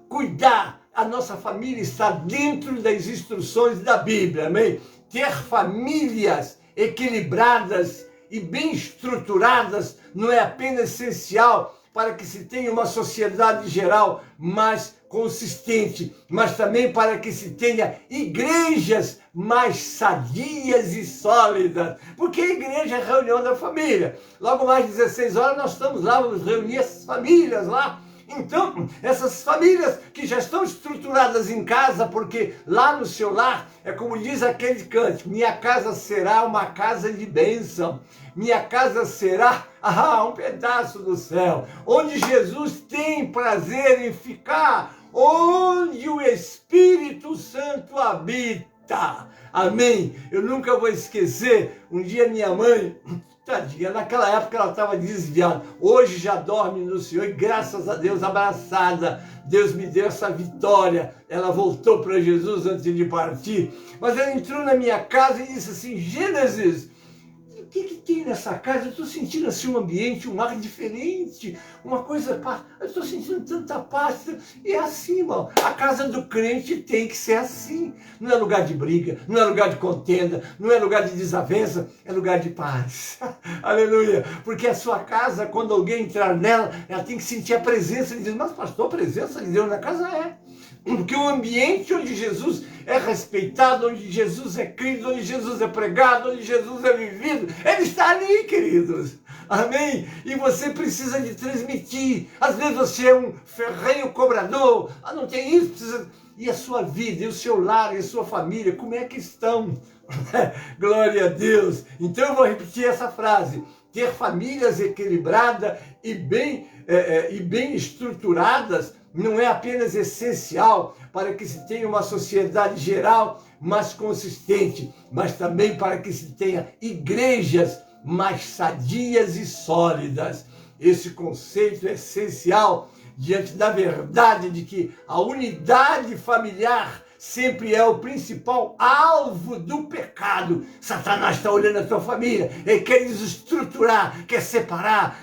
cuidar. A nossa família está dentro das instruções da Bíblia, amém? Ter famílias equilibradas e bem estruturadas não é apenas essencial para que se tenha uma sociedade geral mais consistente, mas também para que se tenha igrejas mais sadias e sólidas. Porque a igreja é a reunião da família. Logo mais 16 horas nós estamos lá, vamos reunir as famílias lá. Então, essas famílias que já estão estruturadas em casa, porque lá no seu lar, é como diz aquele cântico, minha casa será uma casa de bênção, minha casa será um pedaço do céu, onde Jesus tem prazer em ficar, onde o Espírito Santo habita. Amém? Eu nunca vou esquecer, um dia minha mãe, tadinha, naquela época ela estava desviada, hoje já dorme no Senhor e graças a Deus, abraçada, Deus me deu essa vitória, ela voltou para Jesus antes de partir, mas ela entrou na minha casa e disse assim, Gênesis, o que tem nessa casa? Eu estou sentindo assim um ambiente, um ar diferente, uma coisa, eu estou sentindo tanta paz. E é assim, irmão, a casa do crente tem que ser assim. Não é lugar de briga, não é lugar de contenda, não é lugar de desavença, é lugar de paz. Aleluia. Porque a sua casa, quando alguém entrar nela, ela tem que sentir a presença de Deus. Mas pastor, a presença de Deus na casa é. Porque o ambiente onde Jesus é respeitado, onde Jesus é crido, onde Jesus é pregado, onde Jesus é vivido, ele está ali, queridos. Amém? E você precisa de transmitir. Às vezes você é um ferrenho cobrador, não tem isso, precisa E a sua vida, e o seu lar, e a sua família, como é que estão? Glória a Deus! Então eu vou repetir essa frase. Ter famílias equilibradas e bem estruturadas não é apenas essencial para que se tenha uma sociedade geral mais consistente, mas também para que se tenha igrejas mais sadias e sólidas. Esse conceito é essencial diante da verdade de que a unidade familiar sempre é o principal alvo do pecado. Satanás está olhando a tua família, ele quer desestruturar, quer separar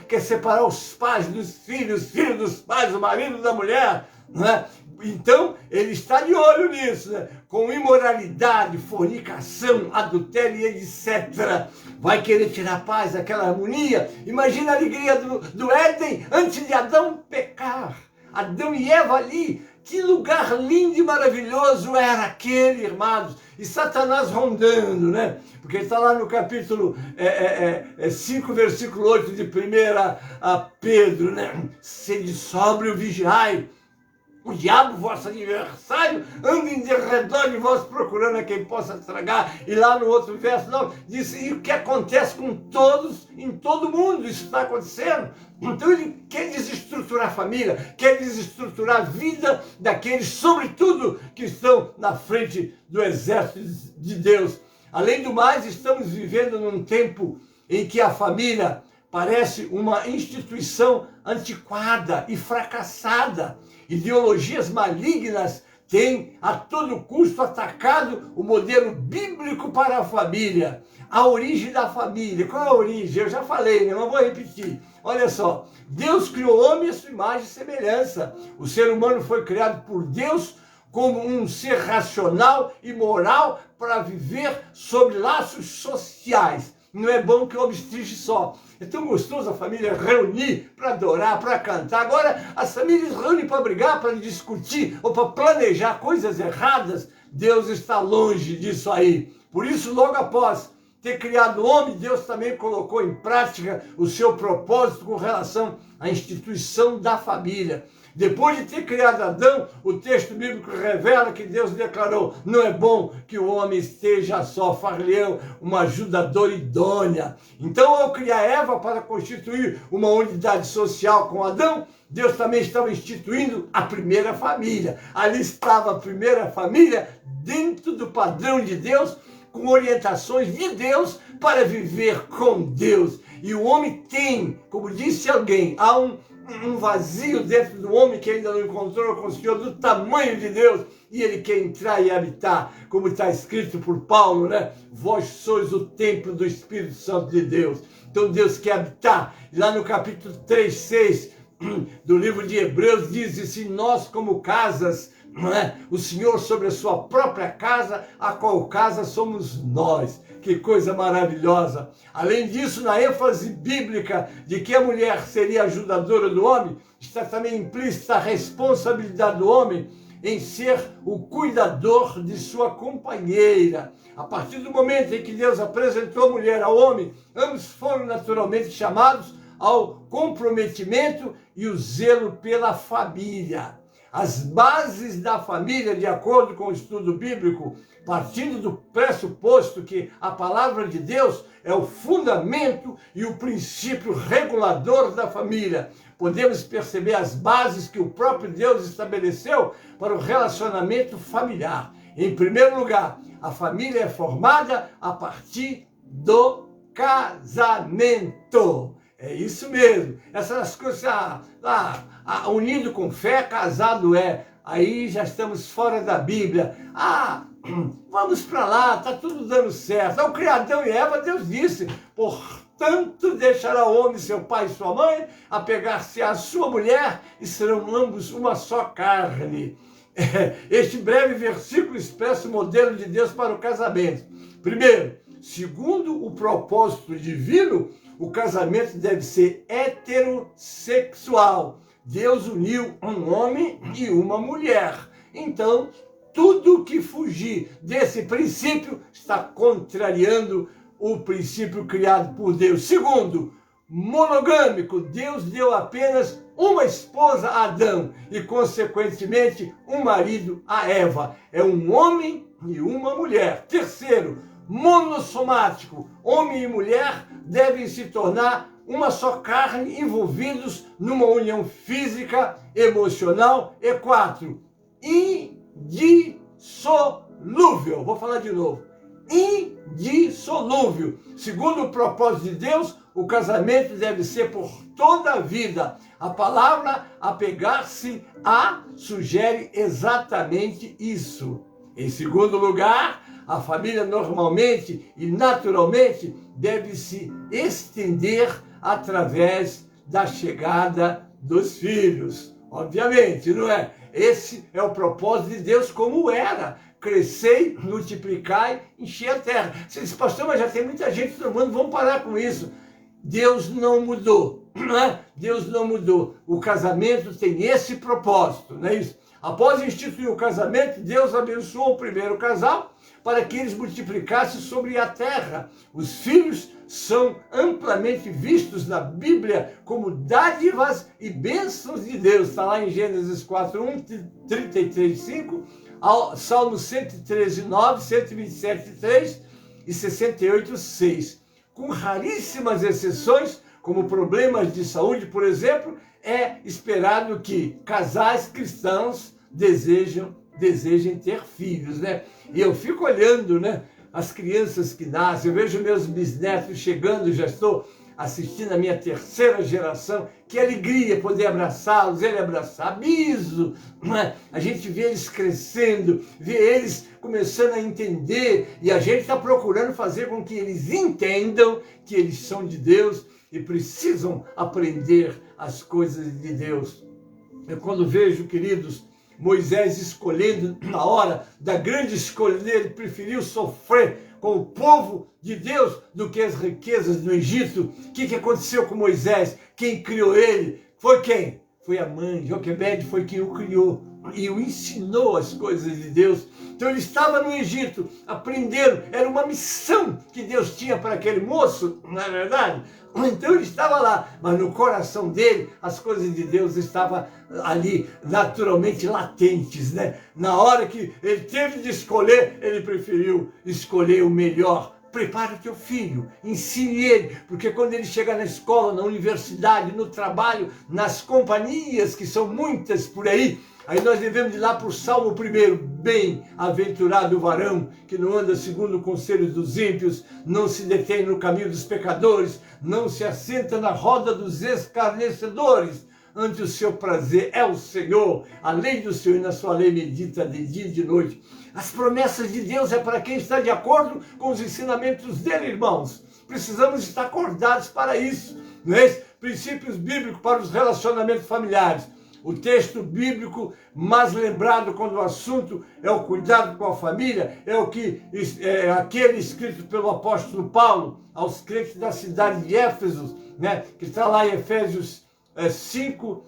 os pais dos filhos, os filhos dos pais, o marido da mulher, não é? Então, ele está de olho nisso, né? Com imoralidade, fornicação, adultério e etc. Vai querer tirar a paz, aquela harmonia. Imagina a alegria do Éden antes de Adão pecar. Adão e Eva ali, que lugar lindo e maravilhoso era aquele, irmãos. E Satanás rondando, né? Porque está lá no capítulo 5, versículo 8 de 1 Pedro, né? Sede sóbrio, vigiai. O diabo, vosso adversário, anda em derredor de vós procurando a quem possa tragar. E lá no outro verso, não, diz, e o que acontece com todos, em todo mundo, isso está acontecendo. Então ele quer desestruturar a família, quer desestruturar a vida daqueles, sobretudo, que estão na frente do exército de Deus. Além do mais, estamos vivendo num tempo em que a família parece uma instituição antiquada e fracassada. Ideologias malignas têm a todo custo atacado o modelo bíblico para a família. A origem da família. Qual é a origem? Eu já falei, né? Não vou repetir. Olha só, Deus criou o homem à sua imagem e semelhança. O ser humano foi criado por Deus como um ser racional e moral para viver sob laços sociais. Não é bom que o homem esteja só. É tão gostoso a família reunir para adorar, para cantar. Agora, as famílias reúnem para brigar, para discutir ou para planejar coisas erradas. Deus está longe disso aí. Por isso, logo após ter criado o homem, Deus também colocou em prática o seu propósito com relação à instituição da família. Depois de ter criado Adão, o texto bíblico revela que Deus declarou: não é bom que o homem esteja só, far-lhe-ão uma ajudadora idônea. Então, ao criar Eva para constituir uma unidade social com Adão, Deus também estava instituindo a primeira família. Ali estava a primeira família dentro do padrão de Deus, com orientações de Deus para viver com Deus. E o homem tem, como disse alguém, há um vazio dentro do homem que ainda não encontrou com o Senhor do tamanho de Deus, e ele quer entrar e habitar, como está escrito por Paulo, né? Vós sois o templo do Espírito Santo de Deus. Então Deus quer habitar. Lá no capítulo 3, 6 do livro de Hebreus diz assim: nós como casas, não é? O Senhor sobre a sua própria casa, a qual casa somos nós. Que coisa maravilhosa! Além disso, na ênfase bíblica de que a mulher seria ajudadora do homem, está também implícita a responsabilidade do homem em ser o cuidador de sua companheira. A partir do momento em que Deus apresentou a mulher ao homem, ambos foram naturalmente chamados ao comprometimento e o zelo pela família. As bases da família, de acordo com o estudo bíblico, partindo do pressuposto que a palavra de Deus é o fundamento e o princípio regulador da família, podemos perceber as bases que o próprio Deus estabeleceu para o relacionamento familiar. Em primeiro lugar, a família é formada a partir do casamento. É isso mesmo. Essas coisas, unido com fé, casado é. Aí já estamos fora da Bíblia. Vamos para lá, está tudo dando certo. Ao criar Adão e Eva, Deus disse: portanto, deixará o homem seu pai e sua mãe, apegar-se à sua mulher, e serão ambos uma só carne. Este breve versículo expressa o modelo de Deus para o casamento. Primeiro, segundo o propósito divino, o casamento deve ser heterossexual. Deus uniu um homem e uma mulher. Então, tudo que fugir desse princípio está contrariando o princípio criado por Deus. Segundo, monogâmico. Deus deu apenas uma esposa a Adão e, consequentemente, um marido a Eva. É um homem e uma mulher. Terceiro, monossomático. Homem e mulher devem se tornar uma só carne, envolvidos numa união física, emocional. E 4, indissolúvel. Vou falar de novo. Indissolúvel. Segundo o propósito de Deus, o casamento deve ser por toda a vida. A palavra apegar-se a sugere exatamente isso. Em segundo lugar, a família normalmente e naturalmente deve se estender através da chegada dos filhos. Obviamente, não é? Esse é o propósito de Deus, como era. Crescei, multiplicai, encher a terra. Você diz, pastor, mas já tem muita gente no mundo, vamos parar com isso. Deus não mudou, não é? Deus não mudou. O casamento tem esse propósito, não é isso? Após instituir o casamento, Deus abençoou o primeiro casal para que eles multiplicassem sobre a terra. Os filhos são amplamente vistos na Bíblia como dádivas e bênçãos de Deus. Está lá em Gênesis 4:1, 33:5, Salmo 113:9, 127:3 e 68:6. Com raríssimas exceções, como problemas de saúde, por exemplo, é esperado que casais cristãos desejem ter filhos, né? E eu fico olhando, né, as crianças que nascem, eu vejo meus bisnetos chegando, já estou assistindo a minha terceira geração, que alegria poder abraçá-los, ele abraçar, biso, né? A gente vê eles crescendo, vê eles começando a entender, e a gente está procurando fazer com que eles entendam que eles são de Deus e precisam aprender as coisas de Deus. Eu quando vejo, queridos, Moisés escolhendo, na hora da grande escolha dele, preferiu sofrer com o povo de Deus do que as riquezas do Egito. O que aconteceu com Moisés? Quem criou ele? Foi quem? Foi a mãe. Joquebede foi quem o criou e o ensinou as coisas de Deus. Então ele estava no Egito, aprendendo, era uma missão que Deus tinha para aquele moço, não é verdade? Então ele estava lá, mas no coração dele as coisas de Deus estavam ali naturalmente latentes, né? Na hora que ele teve de escolher, ele preferiu escolher o melhor. Prepara teu filho, ensine ele, porque quando ele chegar na escola, na universidade, no trabalho, nas companhias, que são muitas por aí, aí nós devemos ir lá para o Salmo 1, bem-aventurado o varão, que não anda segundo o conselho dos ímpios, não se detém no caminho dos pecadores, não se assenta na roda dos escarnecedores, ante o seu prazer é o Senhor, a lei do Senhor, e na sua lei medita de dia e de noite. As promessas de Deus é para quem está de acordo com os ensinamentos dele, irmãos. Precisamos estar acordados para isso, não é? Princípios bíblicos para os relacionamentos familiares. O texto bíblico mais lembrado quando o assunto é o cuidado com a família é aquele escrito pelo apóstolo Paulo aos crentes da cidade de Éfeso, né? Que está lá em Efésios 5,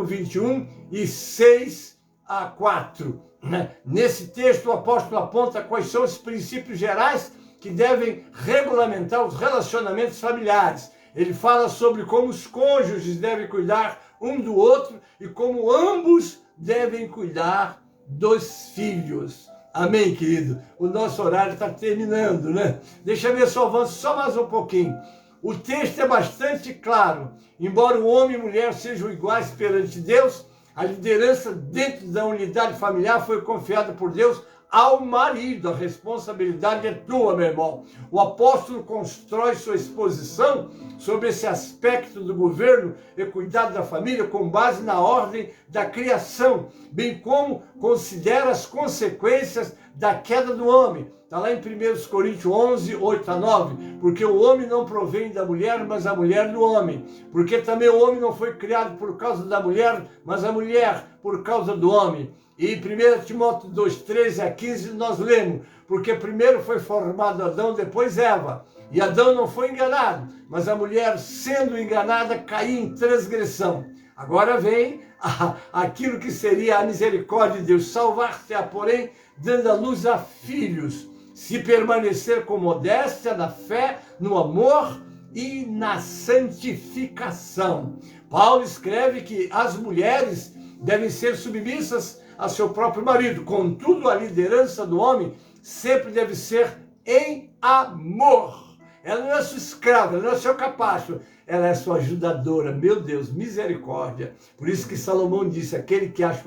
21 e 6-4. Né? Nesse texto o apóstolo aponta quais são os princípios gerais que devem regulamentar os relacionamentos familiares. Ele fala sobre como os cônjuges devem cuidar um do outro e como ambos devem cuidar dos filhos. Amém, querido? O nosso horário está terminando, né? Deixa eu ver se eu avanço só mais um pouquinho. O texto é bastante claro. Embora o homem e a mulher sejam iguais perante Deus, a liderança dentro da unidade familiar foi confiada por Deus ao marido. A responsabilidade é tua, meu irmão. O apóstolo constrói sua exposição sobre esse aspecto do governo e cuidado da família com base na ordem da criação, bem como considera as consequências da queda do homem. Está lá em 1 Coríntios 11, 8-9. Porque o homem não provém da mulher, mas a mulher do homem. Porque também o homem não foi criado por causa da mulher, mas a mulher por causa do homem. E em 1 Timóteo 2, 13-15 nós lemos, porque primeiro foi formado Adão, depois Eva. E Adão não foi enganado, mas a mulher, sendo enganada, caiu em transgressão. Agora vem aquilo que seria a misericórdia de Deus, salvar-se-á, porém, dando a luz a filhos, se permanecer com modéstia na fé, no amor e na santificação. Paulo escreve que as mulheres devem ser submissas a seu próprio marido. Contudo, a liderança do homem sempre deve ser em amor. Ela não é sua escrava, ela não é seu capacho, ela é sua ajudadora. Meu Deus, misericórdia. Por isso que Salomão disse, aquele que acha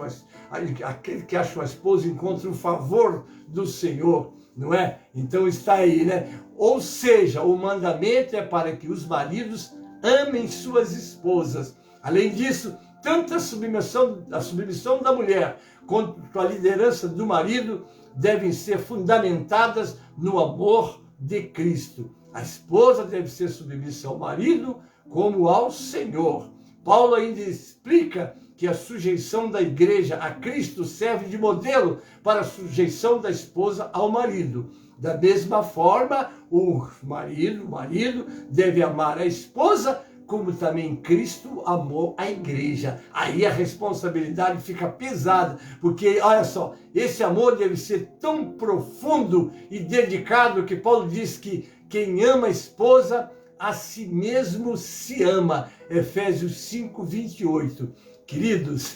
uma esposa encontra o favor do Senhor, não é? Então está aí, né? Ou seja, o mandamento é para que os maridos amem suas esposas. Além disso, tanto a submissão da mulher quanto a liderança do marido devem ser fundamentadas no amor de Cristo. A esposa deve ser submissa ao marido como ao Senhor. Paulo ainda explica que a sujeição da igreja a Cristo serve de modelo para a sujeição da esposa ao marido. Da mesma forma, o marido deve amar a esposa como também Cristo amou a igreja. Aí a responsabilidade fica pesada, porque, olha só, esse amor deve ser tão profundo e dedicado que Paulo diz que quem ama a esposa, a si mesmo se ama. Efésios 5, 28. Queridos,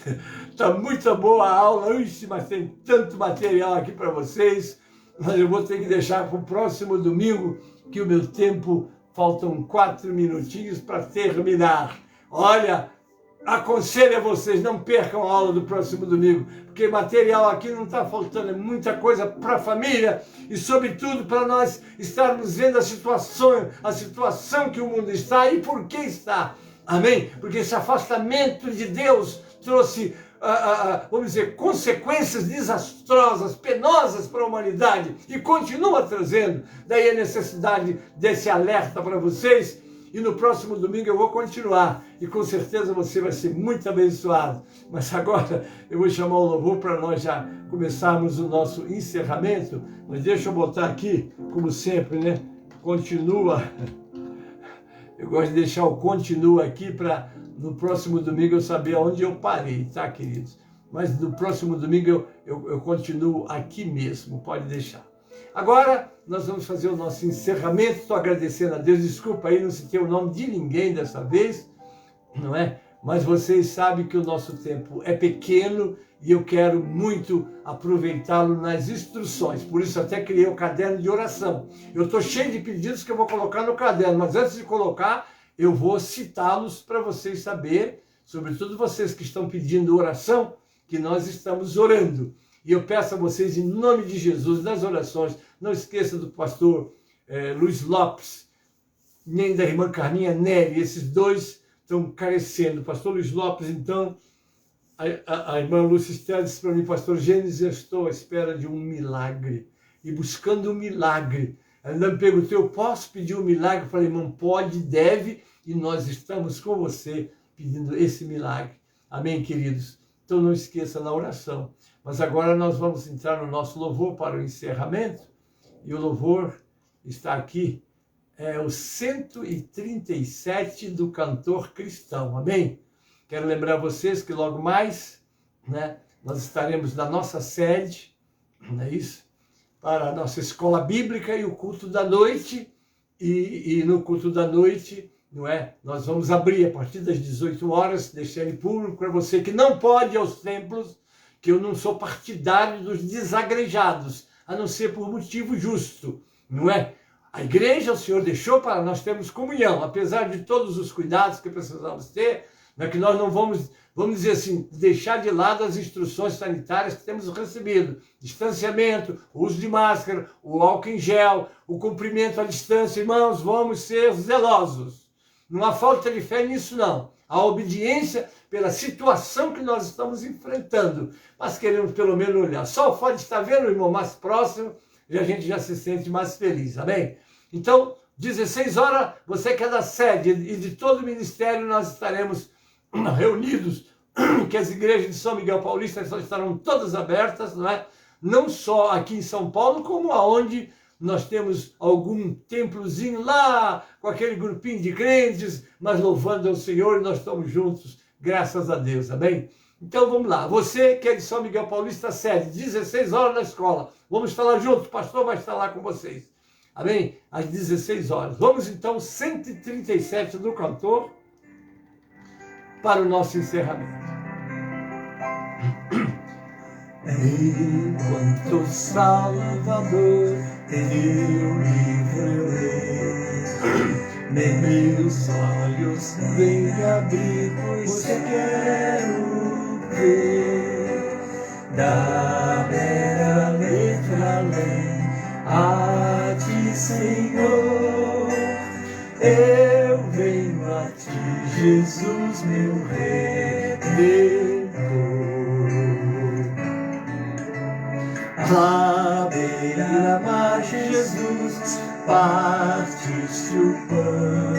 está muito boa a aula, mas tem tanto material aqui para vocês, mas eu vou ter que deixar para o próximo domingo, que o meu tempo, faltam 4 minutinhos para terminar. Olha, aconselho a vocês, não percam a aula do próximo domingo, porque material aqui não está faltando, é muita coisa para a família e, sobretudo, para nós estarmos vendo a situação que o mundo está e por que está. Amém? Porque esse afastamento de Deus trouxe, vamos dizer, consequências desastrosas, penosas para a humanidade e continua trazendo. Daí a necessidade desse alerta para vocês. E no próximo domingo eu vou continuar e com certeza você vai ser muito abençoado. Mas agora eu vou chamar o louvor para nós já começarmos o nosso encerramento. Mas deixa eu botar aqui, como sempre, né? Continua. Eu gosto de deixar o continua aqui para no próximo domingo eu saber aonde eu parei, tá, queridos? Mas no próximo domingo eu continuo aqui mesmo, pode deixar. Agora nós vamos fazer o nosso encerramento. Estou agradecendo a Deus, desculpa aí, não citei o nome de ninguém dessa vez, não é? Mas vocês sabem que o nosso tempo é pequeno e eu quero muito aproveitá-lo nas instruções. Por isso até criei o caderno de oração. Eu estou cheio de pedidos que eu vou colocar no caderno, mas antes de colocar, eu vou citá-los para vocês saberem, sobretudo vocês que estão pedindo oração, que nós estamos orando. E eu peço a vocês, em nome de Jesus, nas orações, não esqueça do pastor Luiz Lopes, nem da irmã Carminha Nery, esses dois estão carecendo. Pastor Luiz Lopes, então, a irmã Lúcia Estela disse para mim, pastor Gênesis, eu estou à espera de um milagre, e buscando um milagre. Ela ainda me perguntou, eu posso pedir um milagre? Eu falei, irmão, pode, deve, e nós estamos com você pedindo esse milagre. Amém, queridos? Então não esqueça na oração. Mas agora nós vamos entrar no nosso louvor para o encerramento, e o louvor está aqui, é o 137 do Cantor Cristão, amém? Quero lembrar vocês que logo mais, né, nós estaremos na nossa sede, não é isso? Para a nossa escola bíblica e o culto da noite, e no culto da noite, não é? Nós vamos abrir a partir das 18 horas, deixar ele público para você que não pode ir aos templos, que eu não sou partidário dos desagrejados, a não ser por motivo justo, não é? A igreja o Senhor deixou para nós termos comunhão, apesar de todos os cuidados que precisamos ter, né, que nós não vamos dizer assim, deixar de lado as instruções sanitárias que temos recebido. Distanciamento, o uso de máscara, o álcool em gel, o cumprimento à distância. Irmãos, vamos ser zelosos. Não há falta de fé nisso, não. Há obediência pela situação que nós estamos enfrentando. Mas queremos pelo menos olhar. Só o fato de estar vendo o irmão mais próximo, e a gente já se sente mais feliz, amém? Então, 16 horas, você que é da sede e de todo o ministério, nós estaremos reunidos, que as igrejas de São Miguel Paulista estarão todas abertas, não é? Não só aqui em São Paulo, como aonde nós temos algum templozinho lá, com aquele grupinho de crentes, mas louvando ao Senhor, e nós estamos juntos, graças a Deus, amém? Então vamos lá, você que é de São Miguel Paulista, sede, 16 horas na escola, vamos estar lá juntos, o pastor vai estar lá com vocês. Amém? Às 16 horas. Vamos então, 137 do cantor, para o nosso encerramento. Enquanto Salvador teu livro eu leio, meus olhos vem abrir, pois quero ver da mera letra além a ti, Senhor. Eu venho a ti, Jesus, meu Redentor. À beira-mar, Jesus, partiste o pão,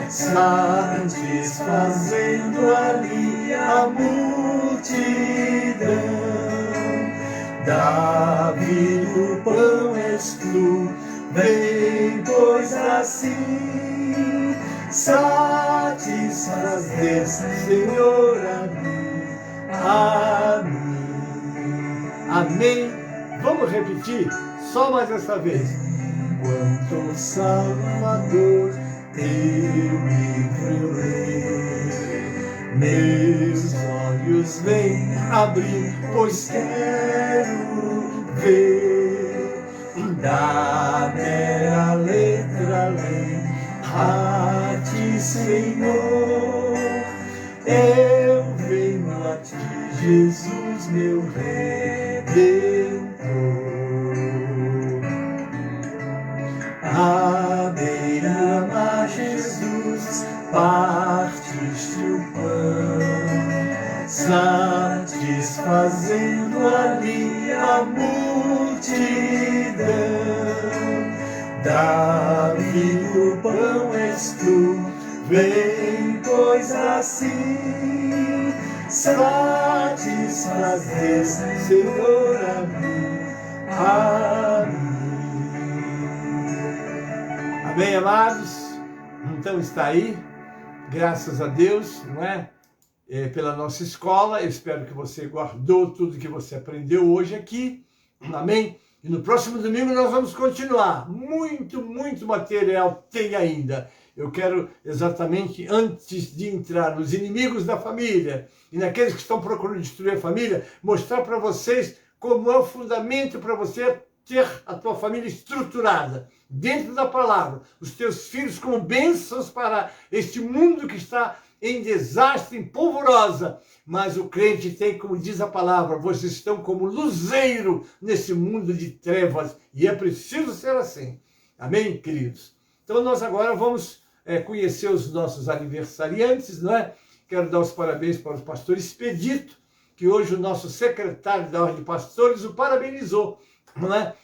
satisfazendo ali a multidão. Davi, o pão és tu, vem, pois assim satisfazer, Senhor, a mim. Amém. Vamos repetir só mais essa vez. Enquanto Salvador teu livro eu leio, meus olhos vêm abrir, pois quero ver da mera letra além a ti, Senhor. Eu venho a ti, Jesus, meu Redentor. À beira-mar, Jesus, partiste o pão, satisfazendo ali a multidão. Davi, o pão és tu, vem, pois assim satisfazer, Senhor, a mim. Amém, amados? Então está aí, graças a Deus, não é? Pela nossa escola. Eu espero que você guardou tudo que você aprendeu hoje aqui. Amém? E no próximo domingo nós vamos continuar. Muito material tem ainda. Eu quero exatamente, antes de entrar nos inimigos da família e naqueles que estão procurando destruir a família, mostrar para vocês como é o fundamento para você ter a tua família estruturada dentro da palavra, os teus filhos como bênçãos para este mundo que está em desastre, em polvorosa. Mas o crente tem, como diz a palavra, vocês estão como luzeiro nesse mundo de trevas, e é preciso ser assim. Amém, queridos? Então nós agora vamos conhecer os nossos aniversariantes, não é? Quero dar os parabéns para o pastor Expedito, que hoje o nosso secretário da Ordem de Pastores o parabenizou, não é?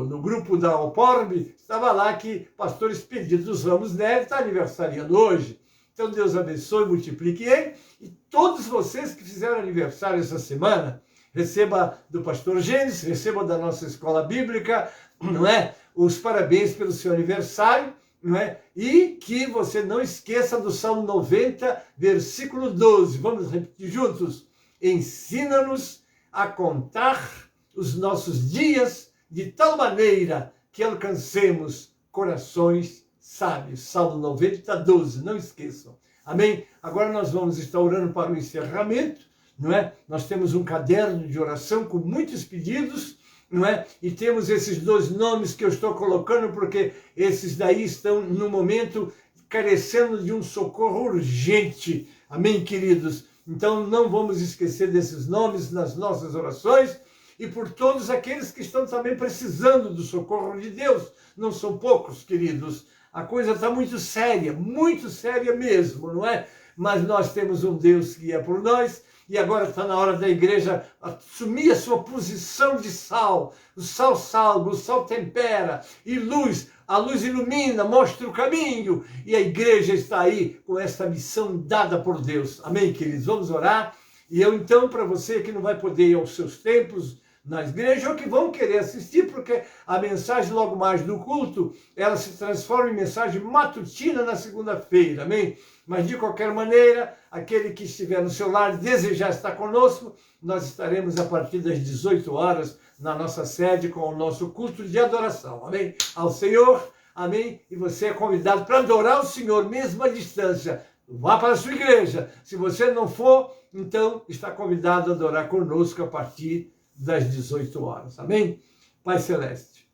No grupo da OPORB, estava lá que pastor Expedito dos Ramos Neves está aniversariando hoje. Então Deus abençoe e multiplique ele. E todos vocês que fizeram aniversário essa semana, receba do pastor Gênesis, receba da nossa escola bíblica, não é? Os parabéns pelo seu aniversário, não é? E que você não esqueça do Salmo 90, versículo 12. Vamos repetir juntos? Ensina-nos a contar os nossos dias de tal maneira que alcancemos corações sábios. Salmo 90, 12, não esqueçam. Amém? Agora nós vamos estar orando para o encerramento, não é? Nós temos um caderno de oração com muitos pedidos, não é? E temos esses 2 nomes que eu estou colocando, porque esses daí estão, no momento, carecendo de um socorro urgente. Amém, queridos? Então não vamos esquecer desses nomes nas nossas orações, e por todos aqueles que estão também precisando do socorro de Deus. Não são poucos, queridos. A coisa está muito séria mesmo, não é? Mas nós temos um Deus que é por nós, e agora está na hora da igreja assumir a sua posição de sal. O sal salga, o sal tempera, e luz, a luz ilumina, mostra o caminho, e a igreja está aí com essa missão dada por Deus. Amém, queridos? Vamos orar. E eu então, para você que não vai poder ir aos seus templos, na igreja ou que vão querer assistir, porque a mensagem logo mais do culto, ela se transforma em mensagem matutina na segunda-feira, amém? Mas de qualquer maneira, aquele que estiver no seu lar e desejar estar conosco, nós estaremos a partir das 18 horas na nossa sede com o nosso culto de adoração, amém? Ao Senhor, amém? E você é convidado para adorar o Senhor mesmo à distância. Vá para a sua igreja. Se você não for, então está convidado a adorar conosco a partir das 18 horas. Amém? Pai Celeste,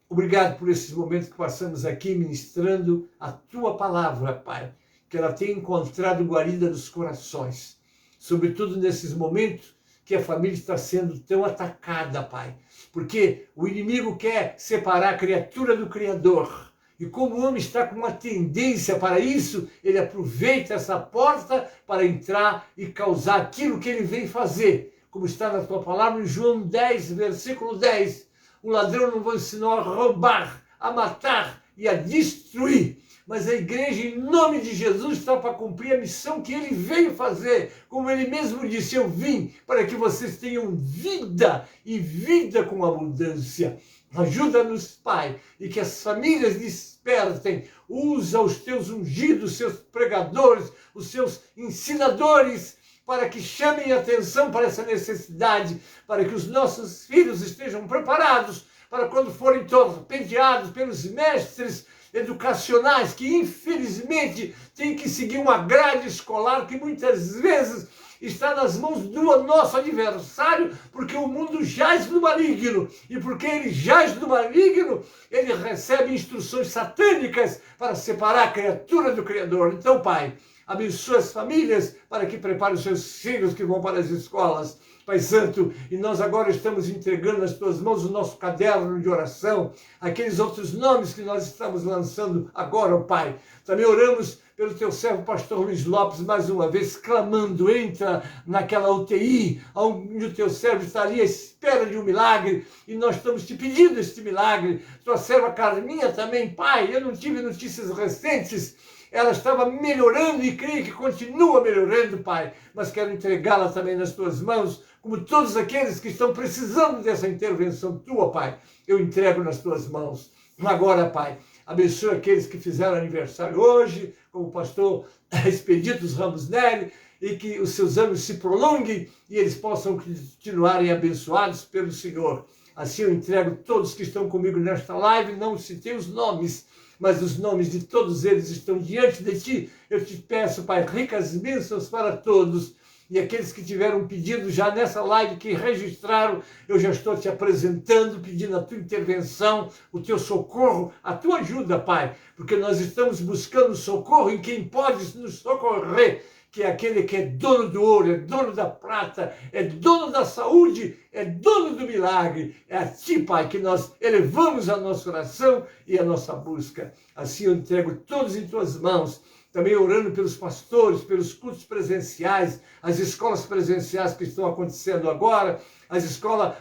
obrigado por esses momentos que passamos aqui ministrando a Tua palavra, Pai. Que ela tenha encontrado guarida dos corações. Sobretudo nesses momentos que a família está sendo tão atacada, Pai. Porque o inimigo quer separar a criatura do Criador. E como o homem está com uma tendência para isso, ele aproveita essa porta para entrar e causar aquilo que ele vem fazer. Como está na tua palavra em João 10, versículo 10. O ladrão não vai ensinar a roubar, a matar e a destruir. Mas a igreja, em nome de Jesus, está para cumprir a missão que ele veio fazer. Como ele mesmo disse, eu vim para que vocês tenham vida e vida com abundância. Ajuda-nos, Pai, e que as famílias despertem. Usa os teus ungidos, os seus pregadores, os seus ensinadores, para que chamem atenção para essa necessidade, para que os nossos filhos estejam preparados para quando forem torpedeados pelos mestres educacionais, que infelizmente têm que seguir uma grade escolar que muitas vezes está nas mãos do nosso adversário, porque o mundo jaz no maligno, e porque ele jaz no maligno, ele recebe instruções satânicas para separar a criatura do Criador. Então, Pai, abençoa as famílias para que preparem os seus filhos que vão para as escolas. Pai Santo, e nós agora estamos entregando nas tuas mãos o nosso caderno de oração, aqueles outros nomes que nós estamos lançando agora, Pai. Também oramos pelo teu servo pastor Luiz Lopes, mais uma vez, clamando, entra naquela UTI, onde o teu servo estaria à espera de um milagre, e nós estamos te pedindo este milagre. Tua serva Carminha também, Pai, eu não tive notícias recentes, ela estava melhorando e creio que continua melhorando, Pai, mas quero entregá-la também nas tuas mãos, como todos aqueles que estão precisando dessa intervenção tua, Pai, eu entrego nas tuas mãos. Agora, Pai, abençoa aqueles que fizeram aniversário hoje, como o pastor Expeditos Ramos Nery, e que os seus anos se prolonguem e eles possam continuarem abençoados pelo Senhor. Assim eu entrego todos que estão comigo nesta live, não citei os nomes, mas os nomes de todos eles estão diante de ti. Eu te peço, Pai, ricas bênçãos para todos. E aqueles que tiveram pedido já nessa live, que registraram, eu já estou te apresentando, pedindo a tua intervenção, o teu socorro, a tua ajuda, Pai, porque nós estamos buscando socorro em quem pode nos socorrer, que é aquele que é dono do ouro, é dono da prata, é dono da saúde, é dono do milagre. É a ti, Pai, que nós elevamos a nossa oração e a nossa busca. Assim eu entrego todos em tuas mãos, também orando pelos pastores, pelos cultos presenciais, as escolas presenciais que estão acontecendo agora,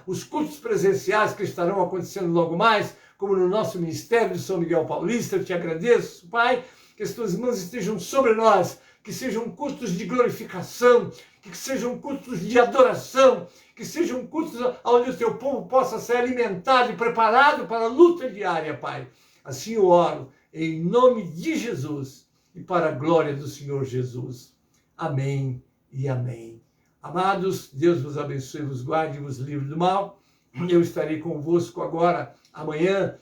os cultos presenciais que estarão acontecendo logo mais, como no nosso ministério de São Miguel Paulista. Eu te agradeço, Pai, que as tuas mãos estejam sobre nós, que sejam cultos de glorificação, que sejam cultos de adoração, que sejam cultos onde o teu povo possa ser alimentado e preparado para a luta diária, Pai. Assim eu oro, em nome de Jesus, e para a glória do Senhor Jesus. Amém e amém. Amados, Deus vos abençoe, vos guarde e vos livre do mal. Eu estarei convosco agora, amanhã,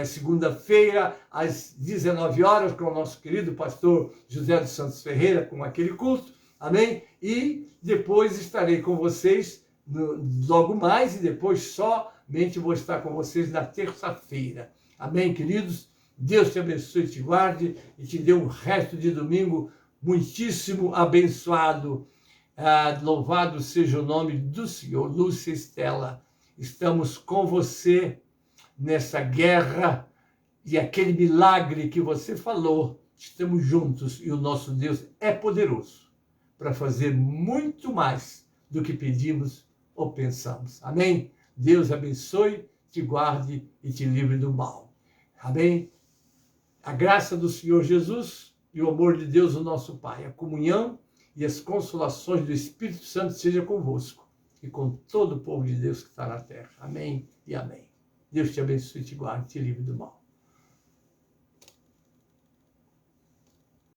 segunda-feira, às 19 horas, com o nosso querido pastor José dos Santos Ferreira, com aquele culto. Amém? E depois estarei com vocês logo mais, e depois somente vou estar com vocês na terça-feira. Amém, queridos? Deus te abençoe, te guarde e te dê um resto de domingo muitíssimo abençoado. Louvado seja o nome do Senhor. Lúcia Estela, estamos com você nessa guerra, e aquele milagre que você falou, estamos juntos, e o nosso Deus é poderoso para fazer muito mais do que pedimos ou pensamos. Amém? Deus abençoe, te guarde e te livre do mal. Amém? A graça do Senhor Jesus e o amor de Deus, o nosso Pai, a comunhão e as consolações do Espírito Santo seja convosco. e com todo o povo de Deus que está na terra. Amém e amém. Deus te abençoe e te guarde, te livre do mal.